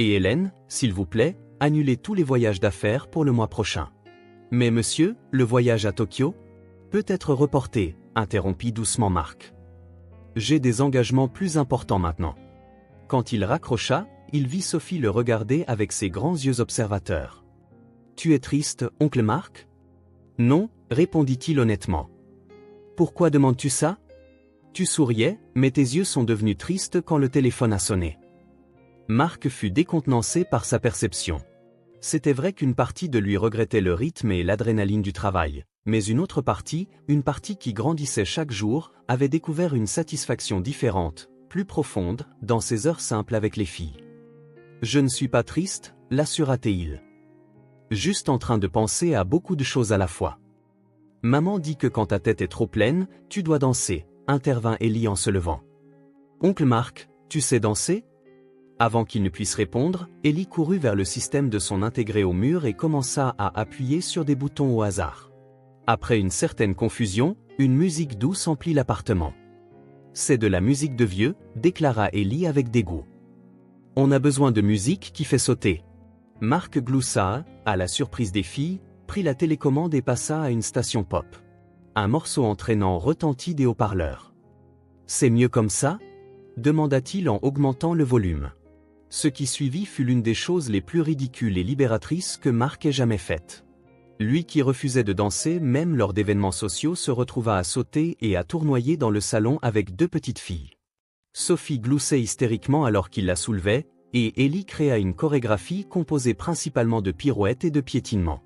Et Hélène, s'il vous plaît, annulez tous les voyages d'affaires pour le mois prochain. Mais monsieur, le voyage à Tokyo peut être reporté, interrompit doucement Marc. J'ai des engagements plus importants maintenant. Quand il raccrocha, il vit Sophie le regarder avec ses grands yeux observateurs. Tu es triste, oncle Marc? Non, répondit-il honnêtement. Pourquoi demandes-tu ça? Tu souriais, mais tes yeux sont devenus tristes quand le téléphone a sonné. Marc fut décontenancé par sa perception. C'était vrai qu'une partie de lui regrettait le rythme et l'adrénaline du travail, mais une autre partie, une partie qui grandissait chaque jour, avait découvert une satisfaction différente, plus profonde, dans ses heures simples avec les filles. Je ne suis pas triste, l'assura-t-il. Juste en train de penser à beaucoup de choses à la fois. Maman dit que quand ta tête est trop pleine, tu dois danser, intervint Ellie en se levant. Oncle Marc, tu sais danser? Avant qu'il ne puisse répondre, Ellie courut vers le système de son intégré au mur et commença à appuyer sur des boutons au hasard. Après une certaine confusion, une musique douce emplit l'appartement. C'est de la musique de vieux, déclara Ellie avec dégoût. On a besoin de musique qui fait sauter. Marc gloussa, à la surprise des filles, prit la télécommande et passa à une station pop. Un morceau entraînant retentit des haut-parleurs. C'est mieux comme ça? Demanda-t-il en augmentant le volume. Ce qui suivit fut l'une des choses les plus ridicules et libératrices que Marc ait jamais faites. Lui qui refusait de danser même lors d'événements sociaux se retrouva à sauter et à tournoyer dans le salon avec deux petites filles. Sophie gloussait hystériquement alors qu'il la soulevait, et Ellie créa une chorégraphie composée principalement de pirouettes et de piétinements.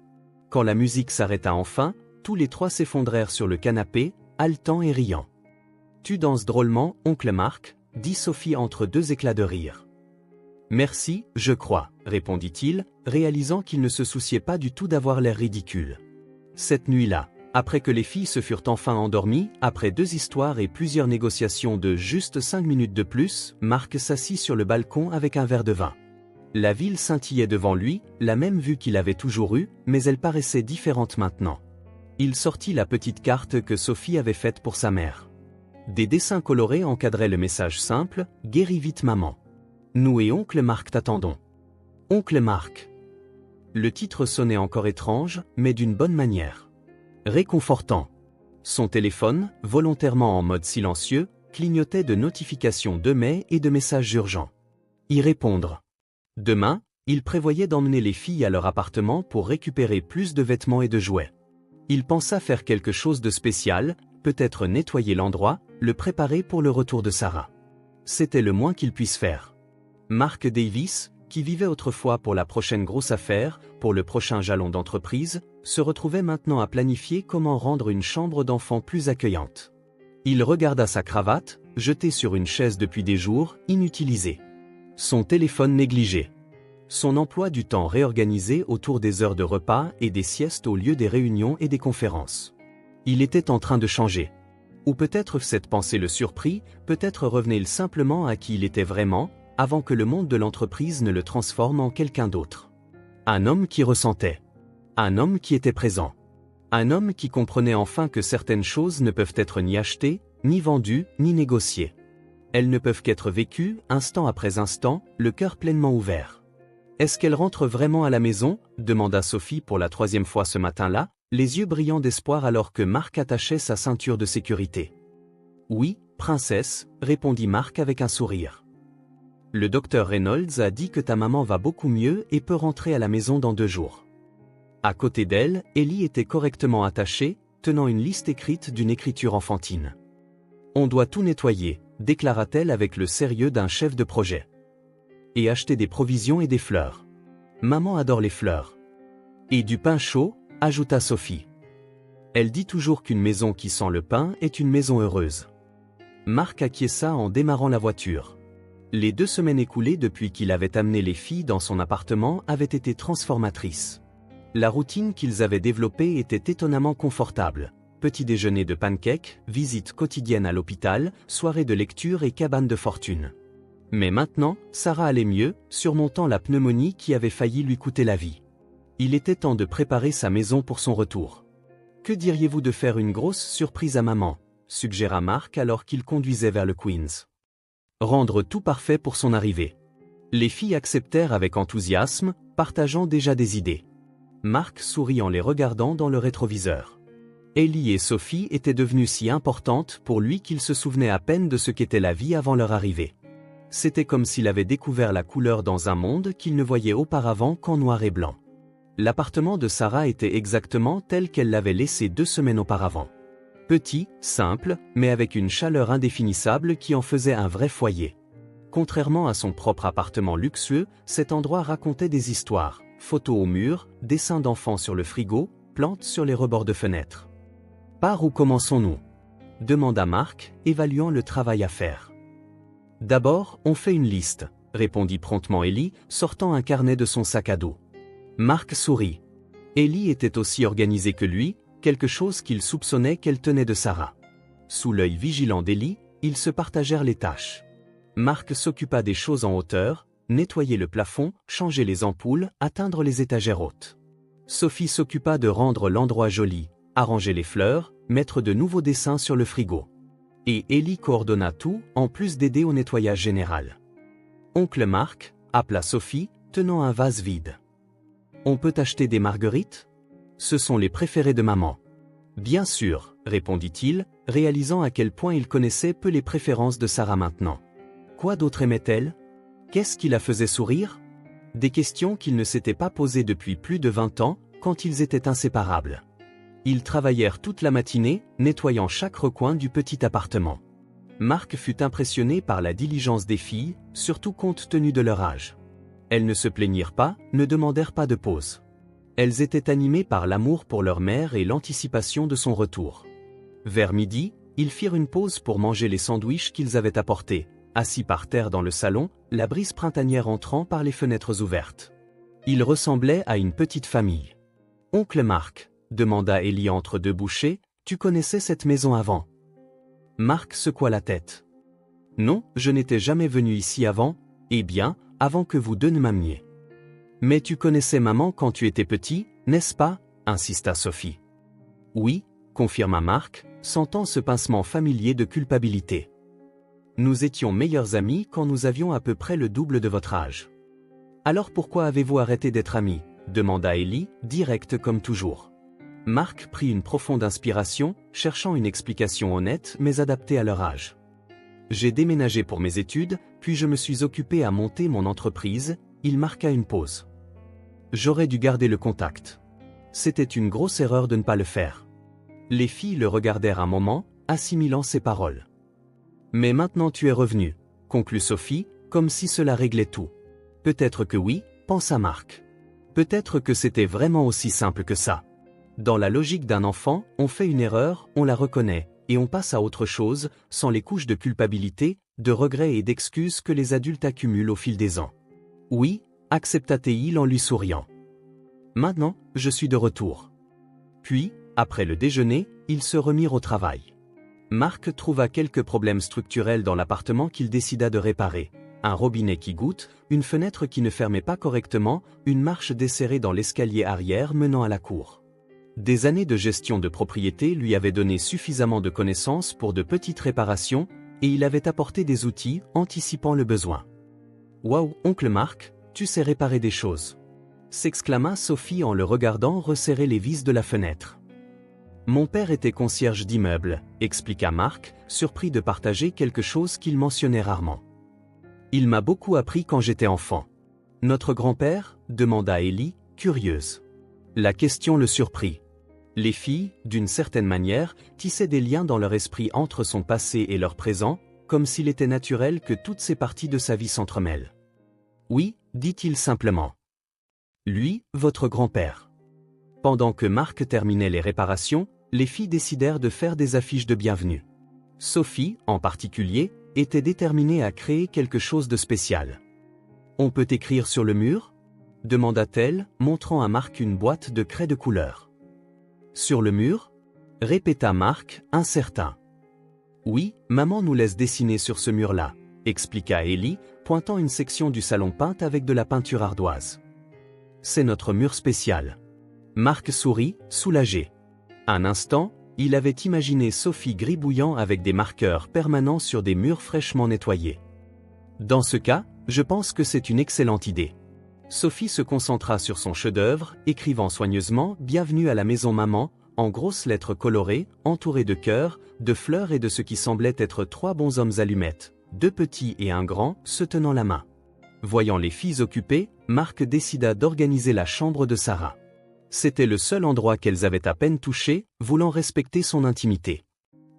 Quand la musique s'arrêta enfin, tous les trois s'effondrèrent sur le canapé, haletants et riant. « Tu danses drôlement, oncle Marc », dit Sophie entre deux éclats de rire. « Merci, je crois », répondit-il, réalisant qu'il ne se souciait pas du tout d'avoir l'air ridicule. Cette nuit-là, après que les filles se furent enfin endormies, après 2 histoires et plusieurs négociations de juste 5 minutes de plus, Marc s'assit sur le balcon avec un verre de vin. La ville scintillait devant lui, la même vue qu'il avait toujours eue, mais elle paraissait différente maintenant. Il sortit la petite carte que Sophie avait faite pour sa mère. Des dessins colorés encadraient le message simple « Guéris vite maman ». Nous et oncle Marc t'attendons. Oncle Marc. Le titre sonnait encore étrange, mais d'une bonne manière. Réconfortant. Son téléphone, volontairement en mode silencieux, clignotait de notifications de mails et de messages urgents. Y répondre. Demain, il prévoyait d'emmener les filles à leur appartement pour récupérer plus de vêtements et de jouets. Il pensa faire quelque chose de spécial, peut-être nettoyer l'endroit, le préparer pour le retour de Sarah. C'était le moins qu'il puisse faire. Mark Davis, qui vivait autrefois pour la prochaine grosse affaire, pour le prochain jalon d'entreprise, se retrouvait maintenant à planifier comment rendre une chambre d'enfant plus accueillante. Il regarda sa cravate, jetée sur une chaise depuis des jours, inutilisée. Son téléphone négligé. Son emploi du temps réorganisé autour des heures de repas et des siestes au lieu des réunions et des conférences. Il était en train de changer. Ou peut-être cette pensée le surprit, peut-être revenait-il simplement à qui il était vraiment, avant que le monde de l'entreprise ne le transforme en quelqu'un d'autre. Un homme qui ressentait. Un homme qui était présent. Un homme qui comprenait enfin que certaines choses ne peuvent être ni achetées, ni vendues, ni négociées. Elles ne peuvent qu'être vécues, instant après instant, le cœur pleinement ouvert. « Est-ce qu'elle rentre vraiment à la maison ?» demanda Sophie pour la 3e fois ce matin-là, les yeux brillants d'espoir alors que Marc attachait sa ceinture de sécurité. « Oui, princesse », répondit Marc avec un sourire. Le docteur Reynolds a dit que ta maman va beaucoup mieux et peut rentrer à la maison dans 2 jours. À côté d'elle, Ellie était correctement attachée, tenant une liste écrite d'une écriture enfantine. On doit tout nettoyer, déclara-t-elle avec le sérieux d'un chef de projet. Et acheter des provisions et des fleurs. Maman adore les fleurs. Et du pain chaud, ajouta Sophie. Elle dit toujours qu'une maison qui sent le pain est une maison heureuse. Marc acquiesça en démarrant la voiture. Les 2 semaines écoulées depuis qu'il avait amené les filles dans son appartement avaient été transformatrices. La routine qu'ils avaient développée était étonnamment confortable. Petit déjeuner de pancakes, visite quotidienne à l'hôpital, soirée de lecture et cabane de fortune. Mais maintenant, Sarah allait mieux, surmontant la pneumonie qui avait failli lui coûter la vie. Il était temps de préparer sa maison pour son retour. Que diriez-vous de faire une grosse surprise à maman, suggéra Marc alors qu'il conduisait vers le Queens. Rendre tout parfait pour son arrivée. Les filles acceptèrent avec enthousiasme, partageant déjà des idées. Marc sourit en les regardant dans le rétroviseur. Ellie et Sophie étaient devenues si importantes pour lui qu'il se souvenait à peine de ce qu'était la vie avant leur arrivée. C'était comme s'il avait découvert la couleur dans un monde qu'il ne voyait auparavant qu'en noir et blanc. L'appartement de Sarah était exactement tel qu'elle l'avait laissé 2 semaines auparavant. Petit, simple, mais avec une chaleur indéfinissable qui en faisait un vrai foyer. Contrairement à son propre appartement luxueux, cet endroit racontait des histoires, photos au mur, dessins d'enfants sur le frigo, plantes sur les rebords de fenêtres. « Par où commençons-nous » demanda Marc, évaluant le travail à faire. « D'abord, on fait une liste », répondit promptement Ellie, sortant un carnet de son sac à dos. Marc sourit. Ellie était aussi organisée que lui, quelque chose qu'il soupçonnait qu'elle tenait de Sarah. Sous l'œil vigilant d'Ellie, ils se partagèrent les tâches. Marc s'occupa des choses en hauteur, nettoyer le plafond, changer les ampoules, atteindre les étagères hautes. Sophie s'occupa de rendre l'endroit joli, arranger les fleurs, mettre de nouveaux dessins sur le frigo. Et Ellie coordonna tout, en plus d'aider au nettoyage général. Oncle Marc appela Sophie, tenant un vase vide. « On peut acheter des marguerites ? Ce sont les préférés de maman. » « Bien sûr, répondit-il, réalisant à quel point il connaissait peu les préférences de Sarah maintenant. Quoi d'autre aimait-elle ? Qu'est-ce qui la faisait sourire ? Des questions qu'il ne s'était pas posées depuis plus de 20 ans, quand ils étaient inséparables. Ils travaillèrent toute la matinée, nettoyant chaque recoin du petit appartement. Marc fut impressionné par la diligence des filles, surtout compte tenu de leur âge. Elles ne se plaignirent pas, ne demandèrent pas de pause. Elles étaient animées par l'amour pour leur mère et l'anticipation de son retour. Vers midi, ils firent une pause pour manger les sandwichs qu'ils avaient apportés, assis par terre dans le salon, la brise printanière entrant par les fenêtres ouvertes. Ils ressemblaient à une petite famille. « Oncle Marc » demanda Ellie entre 2 bouchées, « tu connaissais cette maison avant ?» Marc secoua la tête. « Non, je n'étais jamais venu ici avant, eh bien, avant que vous deux ne m'ameniez. » « Mais tu connaissais maman quand tu étais petit, n'est-ce pas ?» insista Sophie. « Oui, » confirma Marc, sentant ce pincement familier de culpabilité. « Nous étions meilleurs amis quand nous avions à peu près le double de votre âge. »« Alors pourquoi avez-vous arrêté d'être amis ?» demanda Ellie, directe comme toujours. Marc prit une profonde inspiration, cherchant une explication honnête mais adaptée à leur âge. « J'ai déménagé pour mes études, puis je me suis occupé à monter mon entreprise. » Il marqua une pause. J'aurais dû garder le contact. C'était une grosse erreur de ne pas le faire. Les filles le regardèrent un moment, assimilant ses paroles. Mais maintenant tu es revenu, conclut Sophie, comme si cela réglait tout. Peut-être que oui, pensa Marc. Peut-être que c'était vraiment aussi simple que ça. Dans la logique d'un enfant, on fait une erreur, on la reconnaît, et on passe à autre chose, sans les couches de culpabilité, de regrets et d'excuses que les adultes accumulent au fil des ans. Oui, accepta-t-il en lui souriant. Maintenant, je suis de retour. Puis, après le déjeuner, ils se remirent au travail. Marc trouva quelques problèmes structurels dans l'appartement qu'il décida de réparer. Un robinet qui goutte, une fenêtre qui ne fermait pas correctement, une marche desserrée dans l'escalier arrière menant à la cour. Des années de gestion de propriété lui avaient donné suffisamment de connaissances pour de petites réparations, et il avait apporté des outils, anticipant le besoin. « Waouh, oncle Marc, tu sais réparer des choses !» s'exclama Sophie en le regardant resserrer les vis de la fenêtre. « Mon père était concierge d'immeuble », expliqua Marc, surpris de partager quelque chose qu'il mentionnait rarement. « Il m'a beaucoup appris quand j'étais enfant. »« Notre grand-père » demanda Ellie, curieuse. La question le surprit. Les filles, d'une certaine manière, tissaient des liens dans leur esprit entre son passé et leur présent, comme s'il était naturel que toutes ces parties de sa vie s'entremêlent. « Oui », dit-il simplement. « Lui, votre grand-père. » Pendant que Marc terminait les réparations, les filles décidèrent de faire des affiches de bienvenue. Sophie, en particulier, était déterminée à créer quelque chose de spécial. « On peut écrire sur le mur ?» demanda-t-elle, montrant à Marc une boîte de craies de couleur. « Sur le mur ?» répéta Marc, incertain. « Oui, maman nous laisse dessiner sur ce mur-là, » expliqua Ellie, pointant une section du salon peinte avec de la peinture ardoise. « C'est notre mur spécial. » Marc sourit, soulagé. Un instant, il avait imaginé Sophie gribouillant avec des marqueurs permanents sur des murs fraîchement nettoyés. Dans ce cas, Je pense que c'est une excellente idée. Sophie se concentra sur son chef-d'œuvre, écrivant soigneusement « Bienvenue à la maison maman », en grosses lettres colorées, entourées de cœurs, de fleurs et de ce qui semblait être 3 bonshommes allumettes, 2 petits et un grand, se tenant la main. Voyant les filles occupées, Marc décida d'organiser la chambre de Sarah. C'était le seul endroit qu'elles avaient à peine touché, voulant respecter son intimité.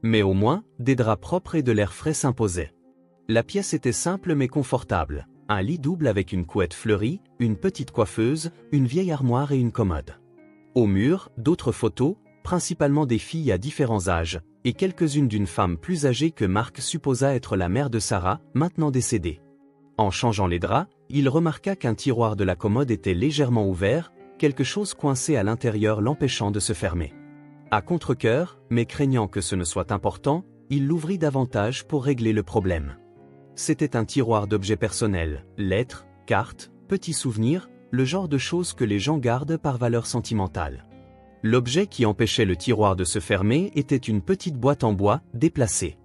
Mais au moins, des draps propres et de l'air frais s'imposaient. La pièce était simple mais confortable. Un lit double avec une couette fleurie, une petite coiffeuse, une vieille armoire et une commode. Au mur, d'autres photos, principalement des filles à différents âges, et quelques-unes d'une femme plus âgée que Marc supposa être la mère de Sarah, maintenant décédée. En changeant les draps, il remarqua qu'un tiroir de la commode était légèrement ouvert, quelque chose coincé à l'intérieur l'empêchant de se fermer. À contre-cœur, mais craignant que ce ne soit important, il l'ouvrit davantage pour régler le problème. C'était un tiroir d'objets personnels, lettres, cartes, petits souvenirs, le genre de choses que les gens gardent par valeur sentimentale. L'objet qui empêchait le tiroir de se fermer était une petite boîte en bois, déplacée.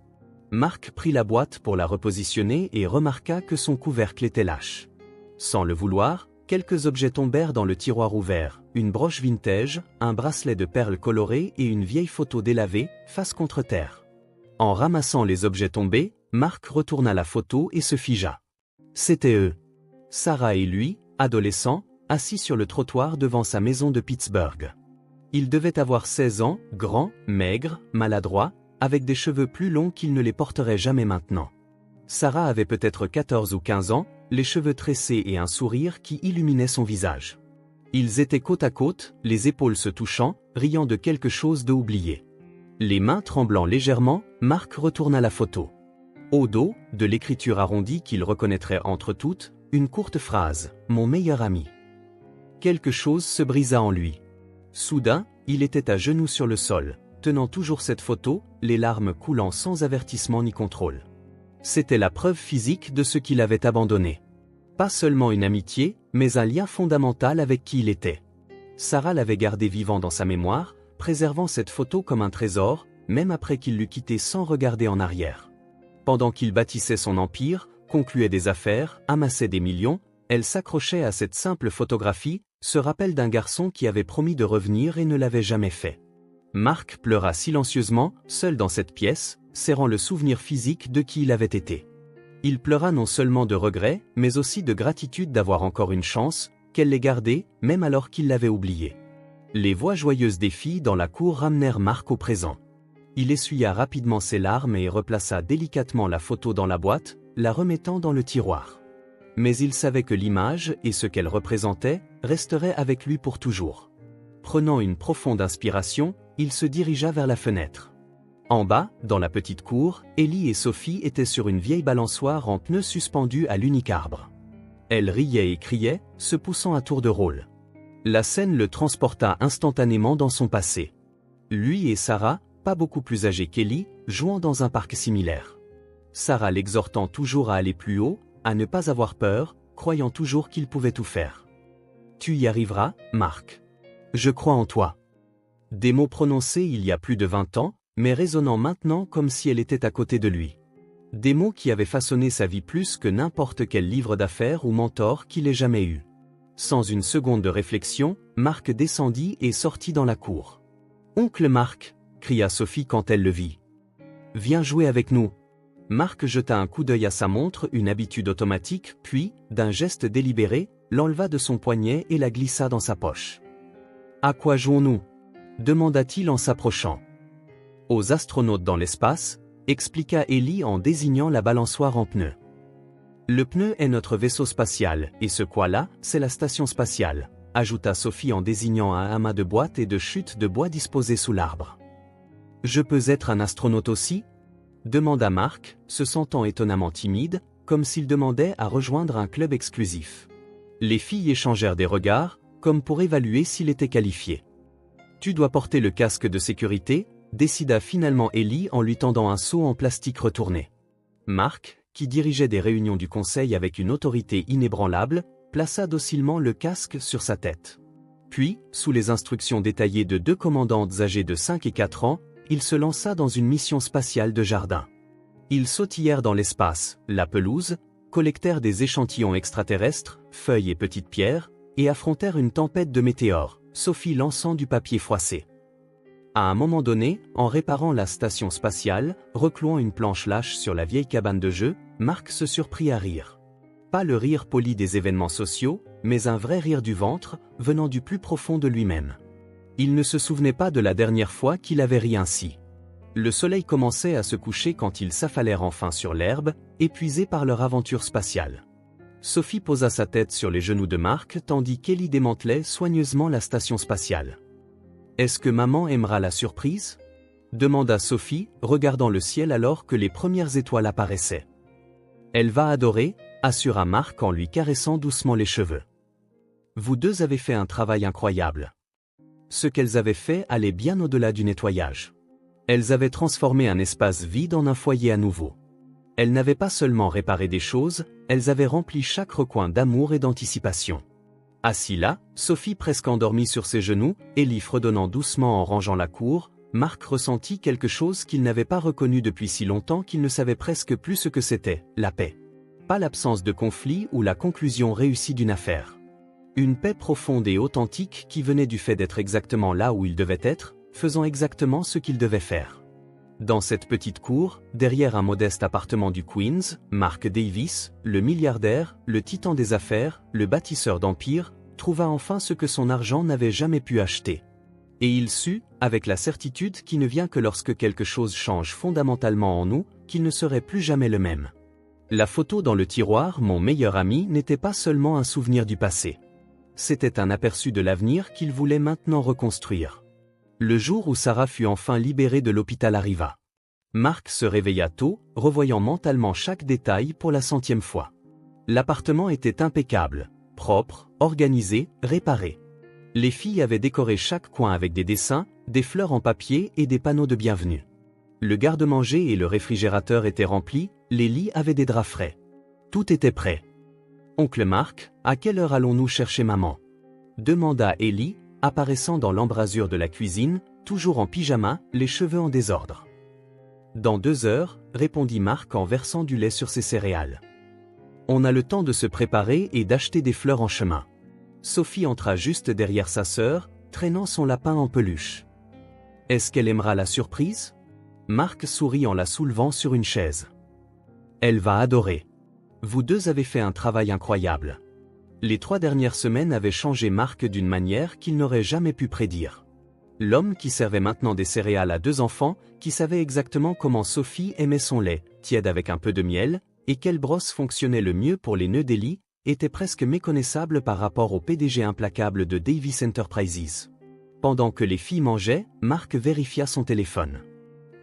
Marc prit la boîte pour la repositionner et remarqua que son couvercle était lâche. Sans le vouloir, quelques objets tombèrent dans le tiroir ouvert, une broche vintage, un bracelet de perles colorées et une vieille photo délavée, face contre terre. En ramassant les objets tombés, Marc retourna la photo et se figea. C'était eux. Sarah et lui, adolescents, assis sur le trottoir devant sa maison de Pittsburgh. Il devait avoir 16 ans, grand, maigre, maladroit, avec des cheveux plus longs qu'il ne les porterait jamais maintenant. Sarah avait peut-être 14 ou 15 ans, les cheveux tressés et un sourire qui illuminait son visage. Ils étaient côte à côte, les épaules se touchant, riant de quelque chose de oublié. Les mains tremblant légèrement, Marc retourna la photo. Au dos, de l'écriture arrondie qu'il reconnaîtrait entre toutes, une courte phrase, « Mon meilleur ami ». Quelque chose se brisa en lui. Soudain, il était à genoux sur le sol, tenant toujours cette photo, les larmes coulant sans avertissement ni contrôle. C'était la preuve physique de ce qu'il avait abandonné. Pas seulement une amitié, mais un lien fondamental avec qui il était. Sarah l'avait gardé vivant dans sa mémoire, préservant cette photo comme un trésor, même après qu'il l'eût quittée sans regarder en arrière. Pendant qu'il bâtissait son empire, concluait des affaires, amassait des millions, elle s'accrochait à cette simple photographie, ce rappel d'un garçon qui avait promis de revenir et ne l'avait jamais fait. Marc pleura silencieusement, seul dans cette pièce, serrant le souvenir physique de qui il avait été. Il pleura non seulement de regret, mais aussi de gratitude d'avoir encore une chance, qu'elle l'ait gardée, même alors qu'il l'avait oubliée. Les voix joyeuses des filles dans la cour ramenèrent Marc au présent. Il essuya rapidement ses larmes et replaça délicatement la photo dans la boîte, la remettant dans le tiroir. Mais il savait que l'image et ce qu'elle représentait resteraient avec lui pour toujours. Prenant une profonde inspiration, il se dirigea vers la fenêtre. En bas, dans la petite cour, Ellie et Sophie étaient sur une vieille balançoire en pneus suspendue à l'unique arbre. Elles riaient et criaient, se poussant à tour de rôle. La scène le transporta instantanément dans son passé. Lui et Sarah, pas beaucoup plus âgés qu'Ellie, jouant dans un parc similaire. Sarah l'exhortant toujours à aller plus haut, à ne pas avoir peur, croyant toujours qu'il pouvait tout faire. « Tu y arriveras, Marc. Je crois en toi. » Des mots prononcés il y a plus de 20 ans, mais résonnant maintenant comme si elle était à côté de lui. Des mots qui avaient façonné sa vie plus que n'importe quel livre d'affaires ou mentor qu'il ait jamais eu. Sans une seconde de réflexion, Marc descendit et sortit dans la cour. « Oncle Marc !» cria Sophie quand elle le vit. « Viens jouer avec nous. » Marc jeta un coup d'œil à sa montre, une habitude automatique, puis, d'un geste délibéré, l'enleva de son poignet et la glissa dans sa poche. « À quoi jouons-nous » demanda-t-il en s'approchant. « Aux astronautes dans l'espace » expliqua Ellie en désignant la balançoire en pneu. « Le pneu est notre vaisseau spatial, et ce quoi-là, c'est la station spatiale » ajouta Sophie en désignant un amas de boîtes et de chutes de bois disposées sous l'arbre. « Je peux être un astronaute aussi » demanda Marc, se sentant étonnamment timide, comme s'il demandait à rejoindre un club exclusif. Les filles échangèrent des regards, comme pour évaluer s'il était qualifié. « Tu dois porter le casque de sécurité » décida finalement Ellie en lui tendant un seau en plastique retourné. Marc, qui dirigeait des réunions du conseil avec une autorité inébranlable, plaça docilement le casque sur sa tête. Puis, sous les instructions détaillées de 2 commandantes âgées de 5 et 4 ans, il se lança dans une mission spatiale de jardin. Ils sautillèrent dans l'espace, la pelouse, collectèrent des échantillons extraterrestres, feuilles et petites pierres, et affrontèrent une tempête de météores, Sophie lançant du papier froissé. À un moment donné, en réparant la station spatiale, reclouant une planche lâche sur la vieille cabane de jeu, Mark se surprit à rire. Pas le rire poli des événements sociaux, mais un vrai rire du ventre, venant du plus profond de lui-même. Il ne se souvenait pas de la dernière fois qu'il avait ri ainsi. Le soleil commençait à se coucher quand ils s'affalèrent enfin sur l'herbe, épuisés par leur aventure spatiale. Sophie posa sa tête sur les genoux de Mark tandis qu'Ellie démantelait soigneusement la station spatiale. « Est-ce que maman aimera la surprise ?» demanda Sophie, regardant le ciel alors que les premières étoiles apparaissaient. « Elle va adorer », assura Mark en lui caressant doucement les cheveux. « Vous deux avez fait un travail incroyable. » Ce qu'elles avaient fait allait bien au-delà du nettoyage. Elles avaient transformé un espace vide en un foyer à nouveau. Elles n'avaient pas seulement réparé des choses, elles avaient rempli chaque recoin d'amour et d'anticipation. Assis là, Sophie presque endormie sur ses genoux, Ellie fredonnant doucement en rangeant la cour, Mark ressentit quelque chose qu'il n'avait pas reconnu depuis si longtemps qu'il ne savait presque plus ce que c'était, la paix. Pas l'absence de conflit ou la conclusion réussie d'une affaire. Une paix profonde et authentique qui venait du fait d'être exactement là où il devait être, faisant exactement ce qu'il devait faire. Dans cette petite cour, derrière un modeste appartement du Queens, Mark Davis, le milliardaire, le titan des affaires, le bâtisseur d'empire, trouva enfin ce que son argent n'avait jamais pu acheter. Et il sut, avec la certitude qui ne vient que lorsque quelque chose change fondamentalement en nous, qu'il ne serait plus jamais le même. La photo dans le tiroir, mon meilleur ami, n'était pas seulement un souvenir du passé. C'était un aperçu de l'avenir qu'il voulait maintenant reconstruire. Le jour où Sarah fut enfin libérée de l'hôpital arriva. Mark se réveilla tôt, revoyant mentalement chaque détail pour la 100e fois. L'appartement était impeccable, propre, organisé, réparé. Les filles avaient décoré chaque coin avec des dessins, des fleurs en papier et des panneaux de bienvenue. Le garde-manger et le réfrigérateur étaient remplis, les lits avaient des draps frais. Tout était prêt. « Oncle Mark, à quelle heure allons-nous chercher maman ?» demanda Ellie, apparaissant dans l'embrasure de la cuisine, toujours en pyjama, les cheveux en désordre. « Dans 2 heures, répondit Mark en versant du lait sur ses céréales. On a le temps de se préparer et d'acheter des fleurs en chemin. Sophie entra juste derrière sa sœur, traînant son lapin en peluche. Est-ce qu'elle aimera la surprise ? Mark sourit en la soulevant sur une chaise. Elle va adorer. Vous deux avez fait un travail incroyable. Les 3 dernières semaines avaient changé Mark d'une manière qu'il n'aurait jamais pu prédire. L'homme qui servait maintenant des céréales à 2 enfants, qui savait exactement comment Sophie aimait son lait, tiède avec un peu de miel, et quelle brosse fonctionnait le mieux pour les nœuds d'Ellie, était presque méconnaissable par rapport au PDG implacable de Davis Enterprises. Pendant que les filles mangeaient, Mark vérifia son téléphone.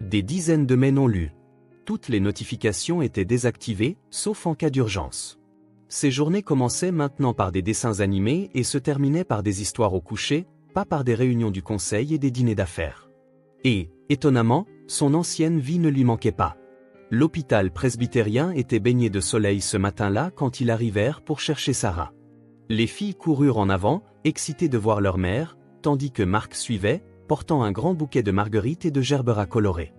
Des dizaines de mails non lus. Toutes les notifications étaient désactivées, sauf en cas d'urgence. Ces journées commençaient maintenant par des dessins animés et se terminaient par des histoires au coucher, pas par des réunions du conseil et des dîners d'affaires. Et, étonnamment, son ancienne vie ne lui manquait pas. L'hôpital presbytérien était baigné de soleil ce matin-là quand ils arrivèrent pour chercher Sarah. Les filles coururent en avant, excitées de voir leur mère, tandis que Mark suivait, portant un grand bouquet de marguerites et de gerbera colorées.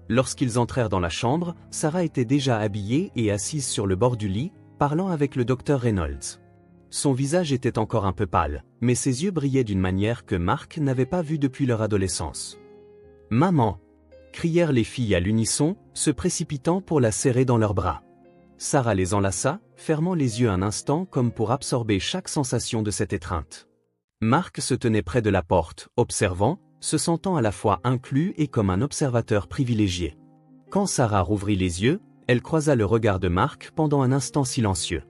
Lorsqu'ils entrèrent dans la chambre, Sarah était déjà habillée et assise sur le bord du lit, parlant avec le docteur Reynolds. Son visage était encore un peu pâle, mais ses yeux brillaient d'une manière que Mark n'avait pas vue depuis leur adolescence. « Maman !» crièrent les filles à l'unisson, se précipitant pour la serrer dans leurs bras. Sarah les enlaça, fermant les yeux un instant comme pour absorber chaque sensation de cette étreinte. Mark se tenait près de la porte, observant, se sentant à la fois inclus et comme un observateur privilégié. Quand Sarah rouvrit les yeux, elle croisa le regard de Mark pendant un instant silencieux.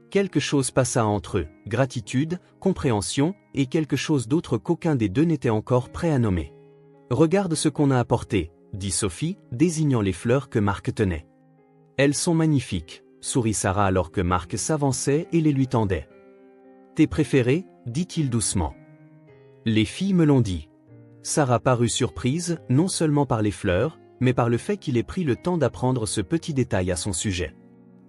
Quelque chose passa entre eux, gratitude, compréhension, et quelque chose d'autre qu'aucun des deux n'était encore prêt à nommer. « Regarde ce qu'on a apporté », dit Sophie, désignant les fleurs que Mark tenait. « Elles sont magnifiques », sourit Sarah alors que Mark s'avançait et les lui tendait. « Tes préférées ?» dit-il doucement. « Les filles me l'ont dit. » Sarah parut surprise, non seulement par les fleurs, mais par le fait qu'il ait pris le temps d'apprendre ce petit détail à son sujet.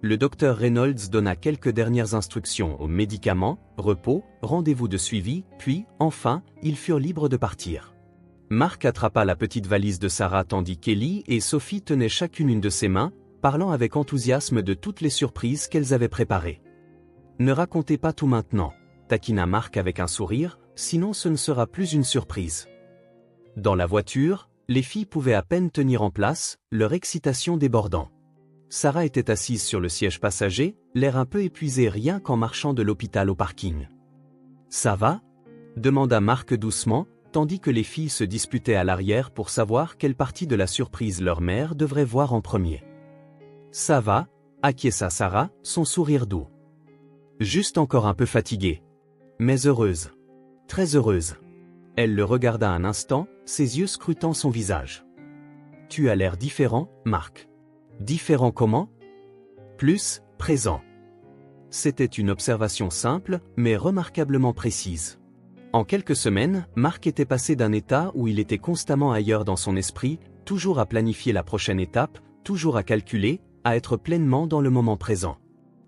Le docteur Reynolds donna quelques dernières instructions aux médicaments, repos, rendez-vous de suivi, puis, enfin, ils furent libres de partir. Mark attrapa la petite valise de Sarah tandis qu'Ellie et Sophie tenaient chacune une de ses mains, parlant avec enthousiasme de toutes les surprises qu'elles avaient préparées. Ne racontez pas tout maintenant, taquina Marc avec un sourire, sinon ce ne sera plus une surprise. Dans la voiture, les filles pouvaient à peine tenir en place, leur excitation débordant. Sarah était assise sur le siège passager, l'air un peu épuisé rien qu'en marchant de l'hôpital au parking. « Ça va ?» demanda Marc doucement, tandis que les filles se disputaient à l'arrière pour savoir quelle partie de la surprise leur mère devrait voir en premier. « Ça va ?» acquiesça Sarah, son sourire doux. « Juste encore un peu fatiguée. Mais heureuse. Très heureuse. » Elle le regarda un instant, ses yeux scrutant son visage. « Tu as l'air différent, Marc. » « Différent comment ? » Plus, présent. C'était une observation simple, mais remarquablement précise. En quelques semaines, Marc était passé d'un état où il était constamment ailleurs dans son esprit, toujours à planifier la prochaine étape, toujours à calculer, à être pleinement dans le moment présent.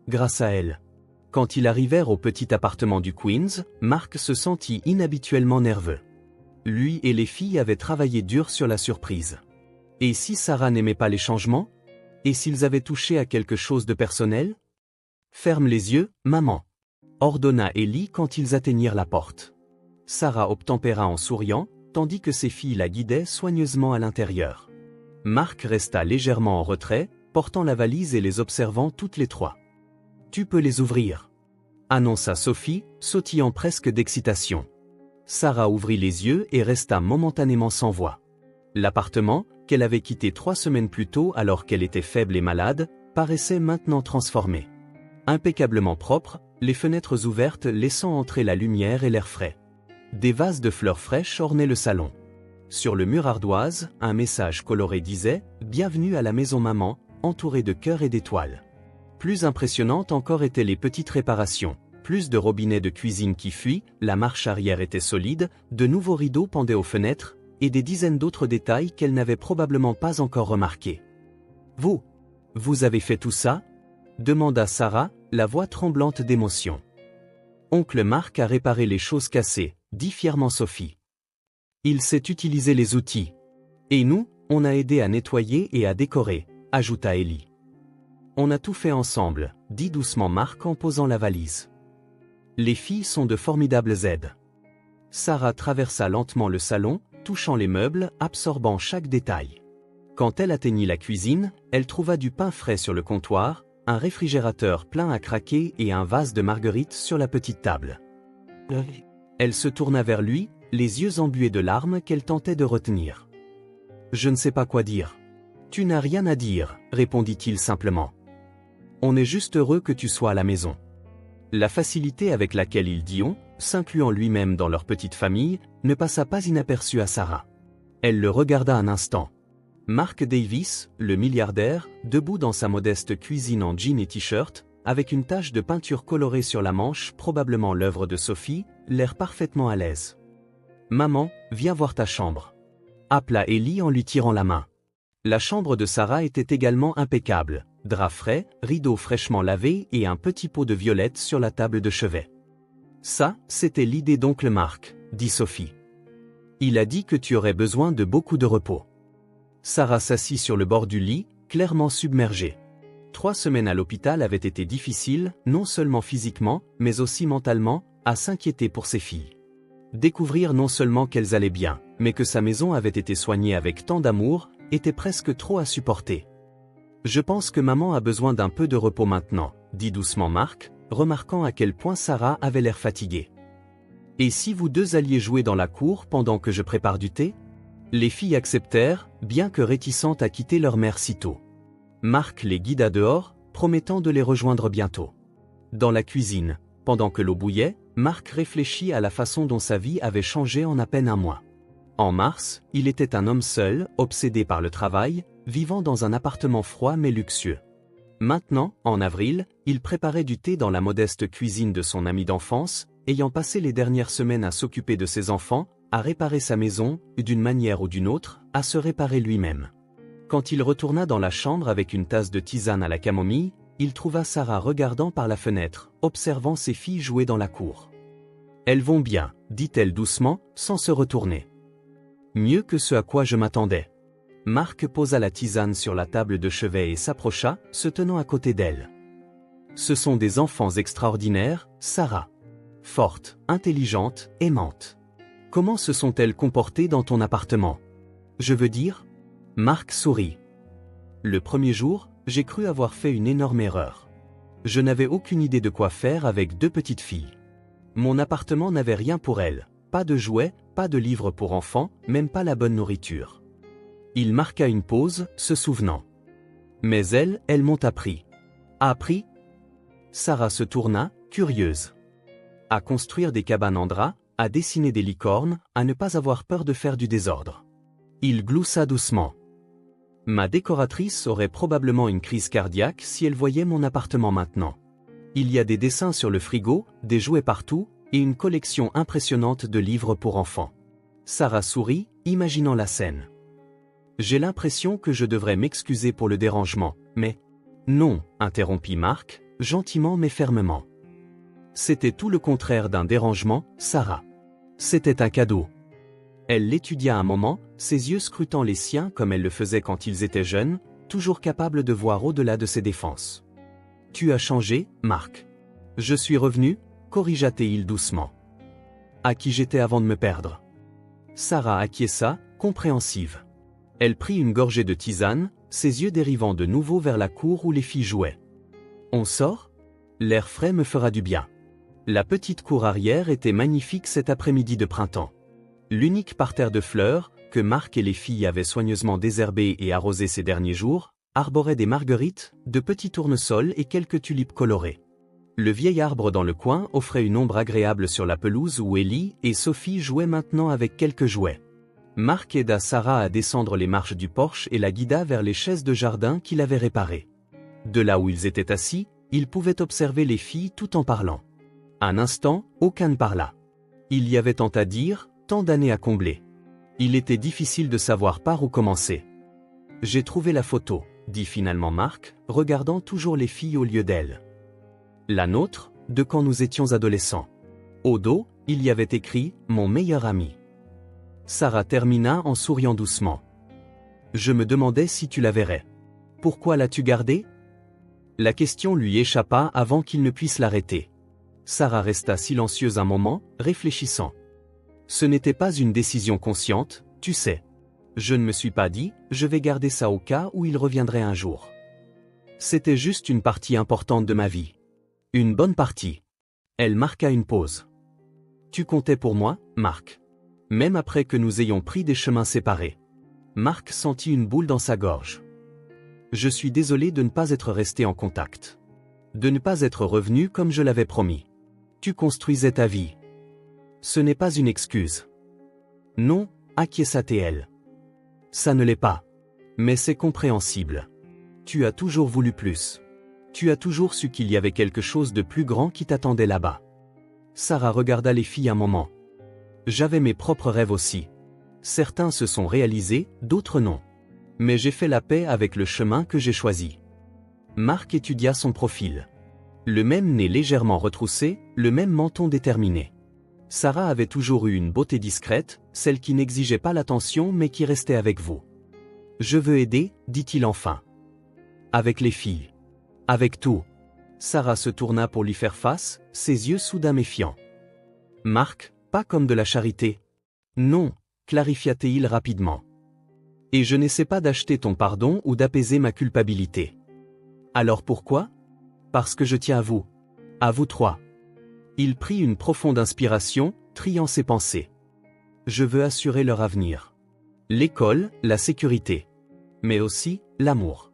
Grâce à elle. Quand ils arrivèrent au petit appartement du Queens, Marc se sentit inhabituellement nerveux. Lui et les filles avaient travaillé dur sur la surprise. Et si Sarah n'aimait pas les changements ? Et s'ils avaient touché à quelque chose de personnel ? Ferme les yeux, maman, ordonna Ellie quand ils atteignirent la porte. Sarah obtempéra en souriant, tandis que ses filles la guidaient soigneusement à l'intérieur. Marc resta légèrement en retrait, portant la valise et les observant toutes les trois. « Tu peux les ouvrir » annonça Sophie, sautillant presque d'excitation. Sarah ouvrit les yeux et resta momentanément sans voix. L'appartement, qu'elle avait quitté 3 semaines plus tôt alors qu'elle était faible et malade, paraissait maintenant transformé. Impeccablement propre, les fenêtres ouvertes laissant entrer la lumière et l'air frais. Des vases de fleurs fraîches ornaient le salon. Sur le mur ardoise, un message coloré disait « Bienvenue à la maison maman », entouré de cœurs et d'étoiles. Plus impressionnantes encore étaient les petites réparations. Plus de robinets de cuisine qui fuient, la marche arrière était solide, de nouveaux rideaux pendaient aux fenêtres, et des dizaines d'autres détails qu'elle n'avait probablement pas encore remarqués. « Vous avez fait tout ça ?» demanda Sarah, la voix tremblante d'émotion. « Oncle Marc a réparé les choses cassées », dit fièrement Sophie. « Il sait utiliser les outils. Et nous, on a aidé à nettoyer et à décorer », ajouta Ellie. « On a tout fait ensemble », dit doucement Marc en posant la valise. « Les filles sont de formidables aides. » Sarah traversa lentement le salon, touchant les meubles, absorbant chaque détail. Quand elle atteignit la cuisine, elle trouva du pain frais sur le comptoir, un réfrigérateur plein à craquer et un vase de marguerites sur la petite table. Elle se tourna vers lui, les yeux embués de larmes qu'elle tentait de retenir. « Je ne sais pas quoi dire. »« Tu n'as rien à dire, » répondit-il simplement. « On est juste heureux que tu sois à la maison. » La facilité avec laquelle ils dit on, s'incluant lui-même dans leur petite famille, ne passa pas inaperçue à Sarah. Elle le regarda un instant. Mark Davis, le milliardaire, debout dans sa modeste cuisine en jean et t-shirt, avec une tache de peinture colorée sur la manche, probablement l'œuvre de Sophie, l'air parfaitement à l'aise. « Maman, viens voir ta chambre » appela Ellie en lui tirant la main. La chambre de Sarah était également impeccable, drap frais, rideaux fraîchement lavés et un petit pot de violettes sur la table de chevet. « Ça, c'était l'idée d'oncle Marc » dit Sophie. « Il a dit que tu aurais besoin de beaucoup de repos. » Sarah s'assit sur le bord du lit, clairement submergée. 3 semaines à l'hôpital avaient été difficiles, non seulement physiquement, mais aussi mentalement, à s'inquiéter pour ses filles. Découvrir non seulement qu'elles allaient bien, mais que sa maison avait été soignée avec tant d'amour, était presque trop à supporter. « Je pense que maman a besoin d'un peu de repos maintenant, » dit doucement Marc, remarquant à quel point Sarah avait l'air fatiguée. « Et si vous deux alliez jouer dans la cour pendant que je prépare du thé ?» Les filles acceptèrent, bien que réticentes à quitter leur mère si tôt. Marc les guida dehors, promettant de les rejoindre bientôt. Dans la cuisine, pendant que l'eau bouillait, Marc réfléchit à la façon dont sa vie avait changé en à peine un mois. En mars, il était un homme seul, obsédé par le travail, vivant dans un appartement froid mais luxueux. Maintenant, en avril, il préparait du thé dans la modeste cuisine de son ami d'enfance, ayant passé les dernières semaines à s'occuper de ses enfants, à réparer sa maison, d'une manière ou d'une autre, à se réparer lui-même. Quand il retourna dans la chambre avec une tasse de tisane à la camomille, il trouva Sarah regardant par la fenêtre, observant ses filles jouer dans la cour. « Elles vont bien, » dit-elle doucement, sans se retourner. « Mieux que ce à quoi je m'attendais. » Marc posa la tisane sur la table de chevet et s'approcha, se tenant à côté d'elle. Ce sont des enfants extraordinaires, Sarah. Fortes, intelligentes, aimantes. Comment se sont-elles comportées dans ton appartement? Je veux dire? Marc sourit. Le premier jour, j'ai cru avoir fait une énorme erreur. Je n'avais aucune idée de quoi faire avec 2 petites filles. Mon appartement n'avait rien pour elles, pas de jouets, pas de livres pour enfants, même pas la bonne nourriture. Il marqua une pause, se souvenant. Mais elles m'ont appris. Appris? Sarah se tourna, curieuse. À construire des cabanes en drap, à dessiner des licornes, à ne pas avoir peur de faire du désordre. Il gloussa doucement. Ma décoratrice aurait probablement une crise cardiaque si elle voyait mon appartement maintenant. Il y a des dessins sur le frigo, des jouets partout, et une collection impressionnante de livres pour enfants. Sarah sourit, imaginant la scène. J'ai l'impression que je devrais m'excuser pour le dérangement, mais... Non, interrompit Marc, gentiment mais fermement. C'était tout le contraire d'un dérangement, Sarah. C'était un cadeau. Elle l'étudia un moment, ses yeux scrutant les siens comme elle le faisait quand ils étaient jeunes, toujours capable de voir au-delà de ses défenses. Tu as changé, Marc. Je suis revenu, corrigea-t-il doucement. À qui j'étais avant de me perdre. Sarah acquiesça, compréhensive. Elle prit une gorgée de tisane, ses yeux dérivant de nouveau vers la cour où les filles jouaient. On sort? L'air frais me fera du bien. La petite cour arrière était magnifique cet après-midi de printemps. L'unique parterre de fleurs, que Marc et les filles avaient soigneusement désherbé et arrosé ces derniers jours, arborait des marguerites, de petits tournesols et quelques tulipes colorées. Le vieil arbre dans le coin offrait une ombre agréable sur la pelouse où Ellie et Sophie jouaient maintenant avec quelques jouets. Marc aida Sarah à descendre les marches du porche et la guida vers les chaises de jardin qu'il avait réparées. De là où ils étaient assis, ils pouvaient observer les filles tout en parlant. Un instant, aucun ne parla. Il y avait tant à dire, tant d'années à combler. Il était difficile de savoir par où commencer. J'ai trouvé la photo, dit finalement Marc, regardant toujours les filles au lieu d'elles. La nôtre, de quand nous étions adolescents. Au dos, il y avait écrit « Mon meilleur ami ». Sarah termina en souriant doucement. Je me demandais si tu la verrais. Pourquoi l'as-tu gardée? La question lui échappa avant qu'il ne puisse l'arrêter. Sarah resta silencieuse un moment, réfléchissant. Ce n'était pas une décision consciente, tu sais. Je ne me suis pas dit, je vais garder ça au cas où il reviendrait un jour. C'était juste une partie importante de ma vie. Une bonne partie. Elle marqua une pause. Tu comptais pour moi, Marc. Même après que nous ayons pris des chemins séparés. Marc sentit une boule dans sa gorge. Je suis désolé de ne pas être resté en contact. De ne pas être revenu comme je l'avais promis. Tu construisais ta vie. Ce n'est pas une excuse. Non, acquiesça-t-elle. Ça ne l'est pas. Mais c'est compréhensible. Tu as toujours voulu plus. Tu as toujours su qu'il y avait quelque chose de plus grand qui t'attendait là-bas. Sarah regarda les filles un moment. J'avais mes propres rêves aussi. Certains se sont réalisés, d'autres non. Mais j'ai fait la paix avec le chemin que j'ai choisi. Marc étudia son profil. Le même nez légèrement retroussé, le même menton déterminé. Sarah avait toujours eu une beauté discrète, celle qui n'exigeait pas l'attention mais qui restait avec vous. Je veux aider, dit-il enfin. Avec les filles. Avec tout. Sarah se tourna pour lui faire face, ses yeux soudain méfiants. Marc, pas comme de la charité. Non, clarifia-t-il rapidement. Et je n'essaie pas d'acheter ton pardon ou d'apaiser ma culpabilité. Alors pourquoi? Parce que je tiens à vous. À vous trois. Il prit une profonde inspiration, triant ses pensées. Je veux assurer leur avenir. L'école, la sécurité. Mais aussi, l'amour.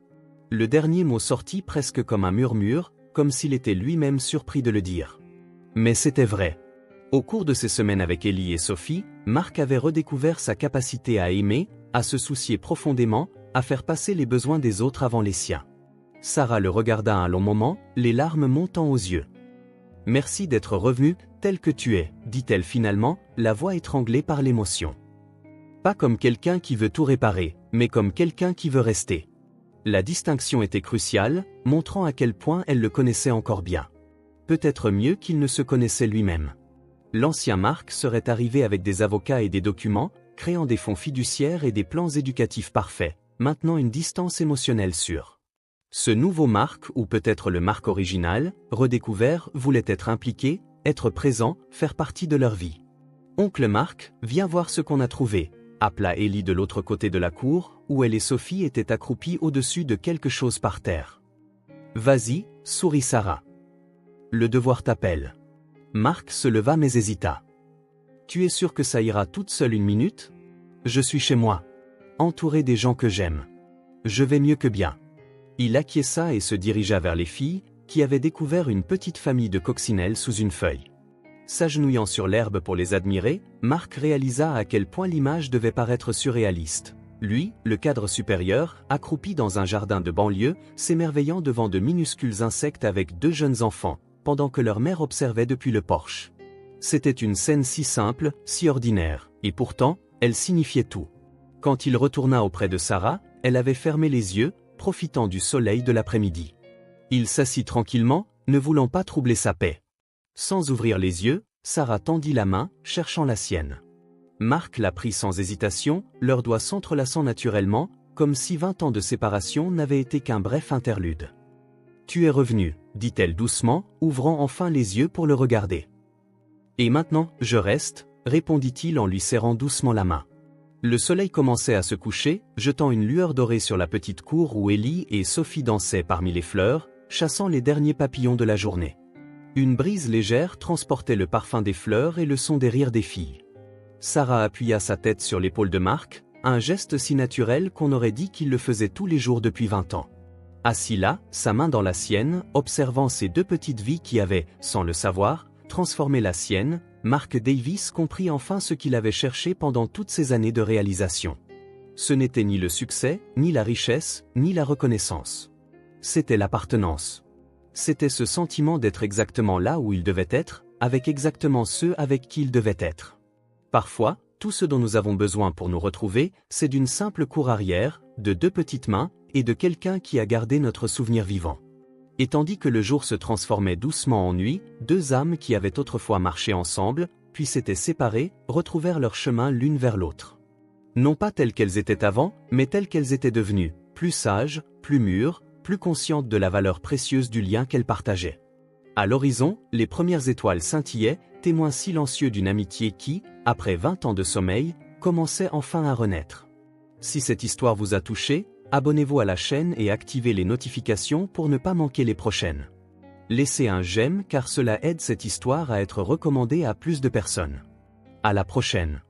Le dernier mot sortit presque comme un murmure, comme s'il était lui-même surpris de le dire. Mais c'était vrai. Au cours de ces semaines avec Ellie et Sophie, Marc avait redécouvert sa capacité à aimer, à se soucier profondément, à faire passer les besoins des autres avant les siens. Sarah le regarda un long moment, les larmes montant aux yeux. « Merci d'être revenu, tel que tu es », dit-elle finalement, la voix étranglée par l'émotion. Pas comme quelqu'un qui veut tout réparer, mais comme quelqu'un qui veut rester. La distinction était cruciale, montrant à quel point elle le connaissait encore bien. Peut-être mieux qu'il ne se connaissait lui-même. L'ancien Marc serait arrivé avec des avocats et des documents, créant des fonds fiduciaires et des plans éducatifs parfaits, maintenant une distance émotionnelle sûre. Ce nouveau Marc, ou peut-être le Marc original, redécouvert, voulait être impliqué, être présent, faire partie de leur vie. Oncle Marc, viens voir ce qu'on a trouvé, appela Ellie de l'autre côté de la cour, où elle et Sophie étaient accroupies au-dessus de quelque chose par terre. Vas-y, sourit Sarah. Le devoir t'appelle. Marc se leva mais hésita. Tu es sûr que ça ira toute seule une minute? Je suis chez moi. Entouré des gens que j'aime. Je vais mieux que bien. Il acquiesça et se dirigea vers les filles, qui avaient découvert une petite famille de coccinelles sous une feuille. S'agenouillant sur l'herbe pour les admirer, Marc réalisa à quel point l'image devait paraître surréaliste. Lui, le cadre supérieur, accroupi dans un jardin de banlieue, s'émerveillant devant de minuscules insectes avec 2 jeunes enfants, pendant que leur mère observait depuis le porche. C'était une scène si simple, si ordinaire, et pourtant, elle signifiait tout. Quand il retourna auprès de Sarah, elle avait fermé les yeux, profitant du soleil de l'après-midi. Il s'assit tranquillement, ne voulant pas troubler sa paix. Sans ouvrir les yeux, Sarah tendit la main, cherchant la sienne. Marc la prit sans hésitation, leurs doigts s'entrelaçant naturellement, comme si 20 ans de séparation n'avaient été qu'un bref interlude. « Tu es revenu, » dit-elle doucement, ouvrant enfin les yeux pour le regarder. « Et maintenant, je reste » répondit-il en lui serrant doucement la main. Le soleil commençait à se coucher, jetant une lueur dorée sur la petite cour où Ellie et Sophie dansaient parmi les fleurs, chassant les derniers papillons de la journée. Une brise légère transportait le parfum des fleurs et le son des rires des filles. Sarah appuya sa tête sur l'épaule de Marc, un geste si naturel qu'on aurait dit qu'il le faisait tous les jours depuis 20 ans. Assis là, sa main dans la sienne, observant ces 2 petites vies qui avaient, sans le savoir, transformé la sienne, Marc Davis comprit enfin ce qu'il avait cherché pendant toutes ces années de réalisation. Ce n'était ni le succès, ni la richesse, ni la reconnaissance. C'était l'appartenance. C'était ce sentiment d'être exactement là où il devait être, avec exactement ceux avec qui il devait être. Parfois, tout ce dont nous avons besoin pour nous retrouver, c'est d'une simple cour arrière, de 2 petites mains, et de quelqu'un qui a gardé notre souvenir vivant. Et tandis que le jour se transformait doucement en nuit, 2 âmes qui avaient autrefois marché ensemble, puis s'étaient séparées, retrouvèrent leur chemin l'une vers l'autre. Non pas telles qu'elles étaient avant, mais telles qu'elles étaient devenues, plus sages, plus mûres, plus conscientes de la valeur précieuse du lien qu'elles partageaient. À l'horizon, les premières étoiles scintillaient, témoins silencieux d'une amitié qui, après 20 ans de sommeil, commençait enfin à renaître. Si cette histoire vous a touché, abonnez-vous à la chaîne et activez les notifications pour ne pas manquer les prochaines. Laissez un j'aime car cela aide cette histoire à être recommandée à plus de personnes. À la prochaine.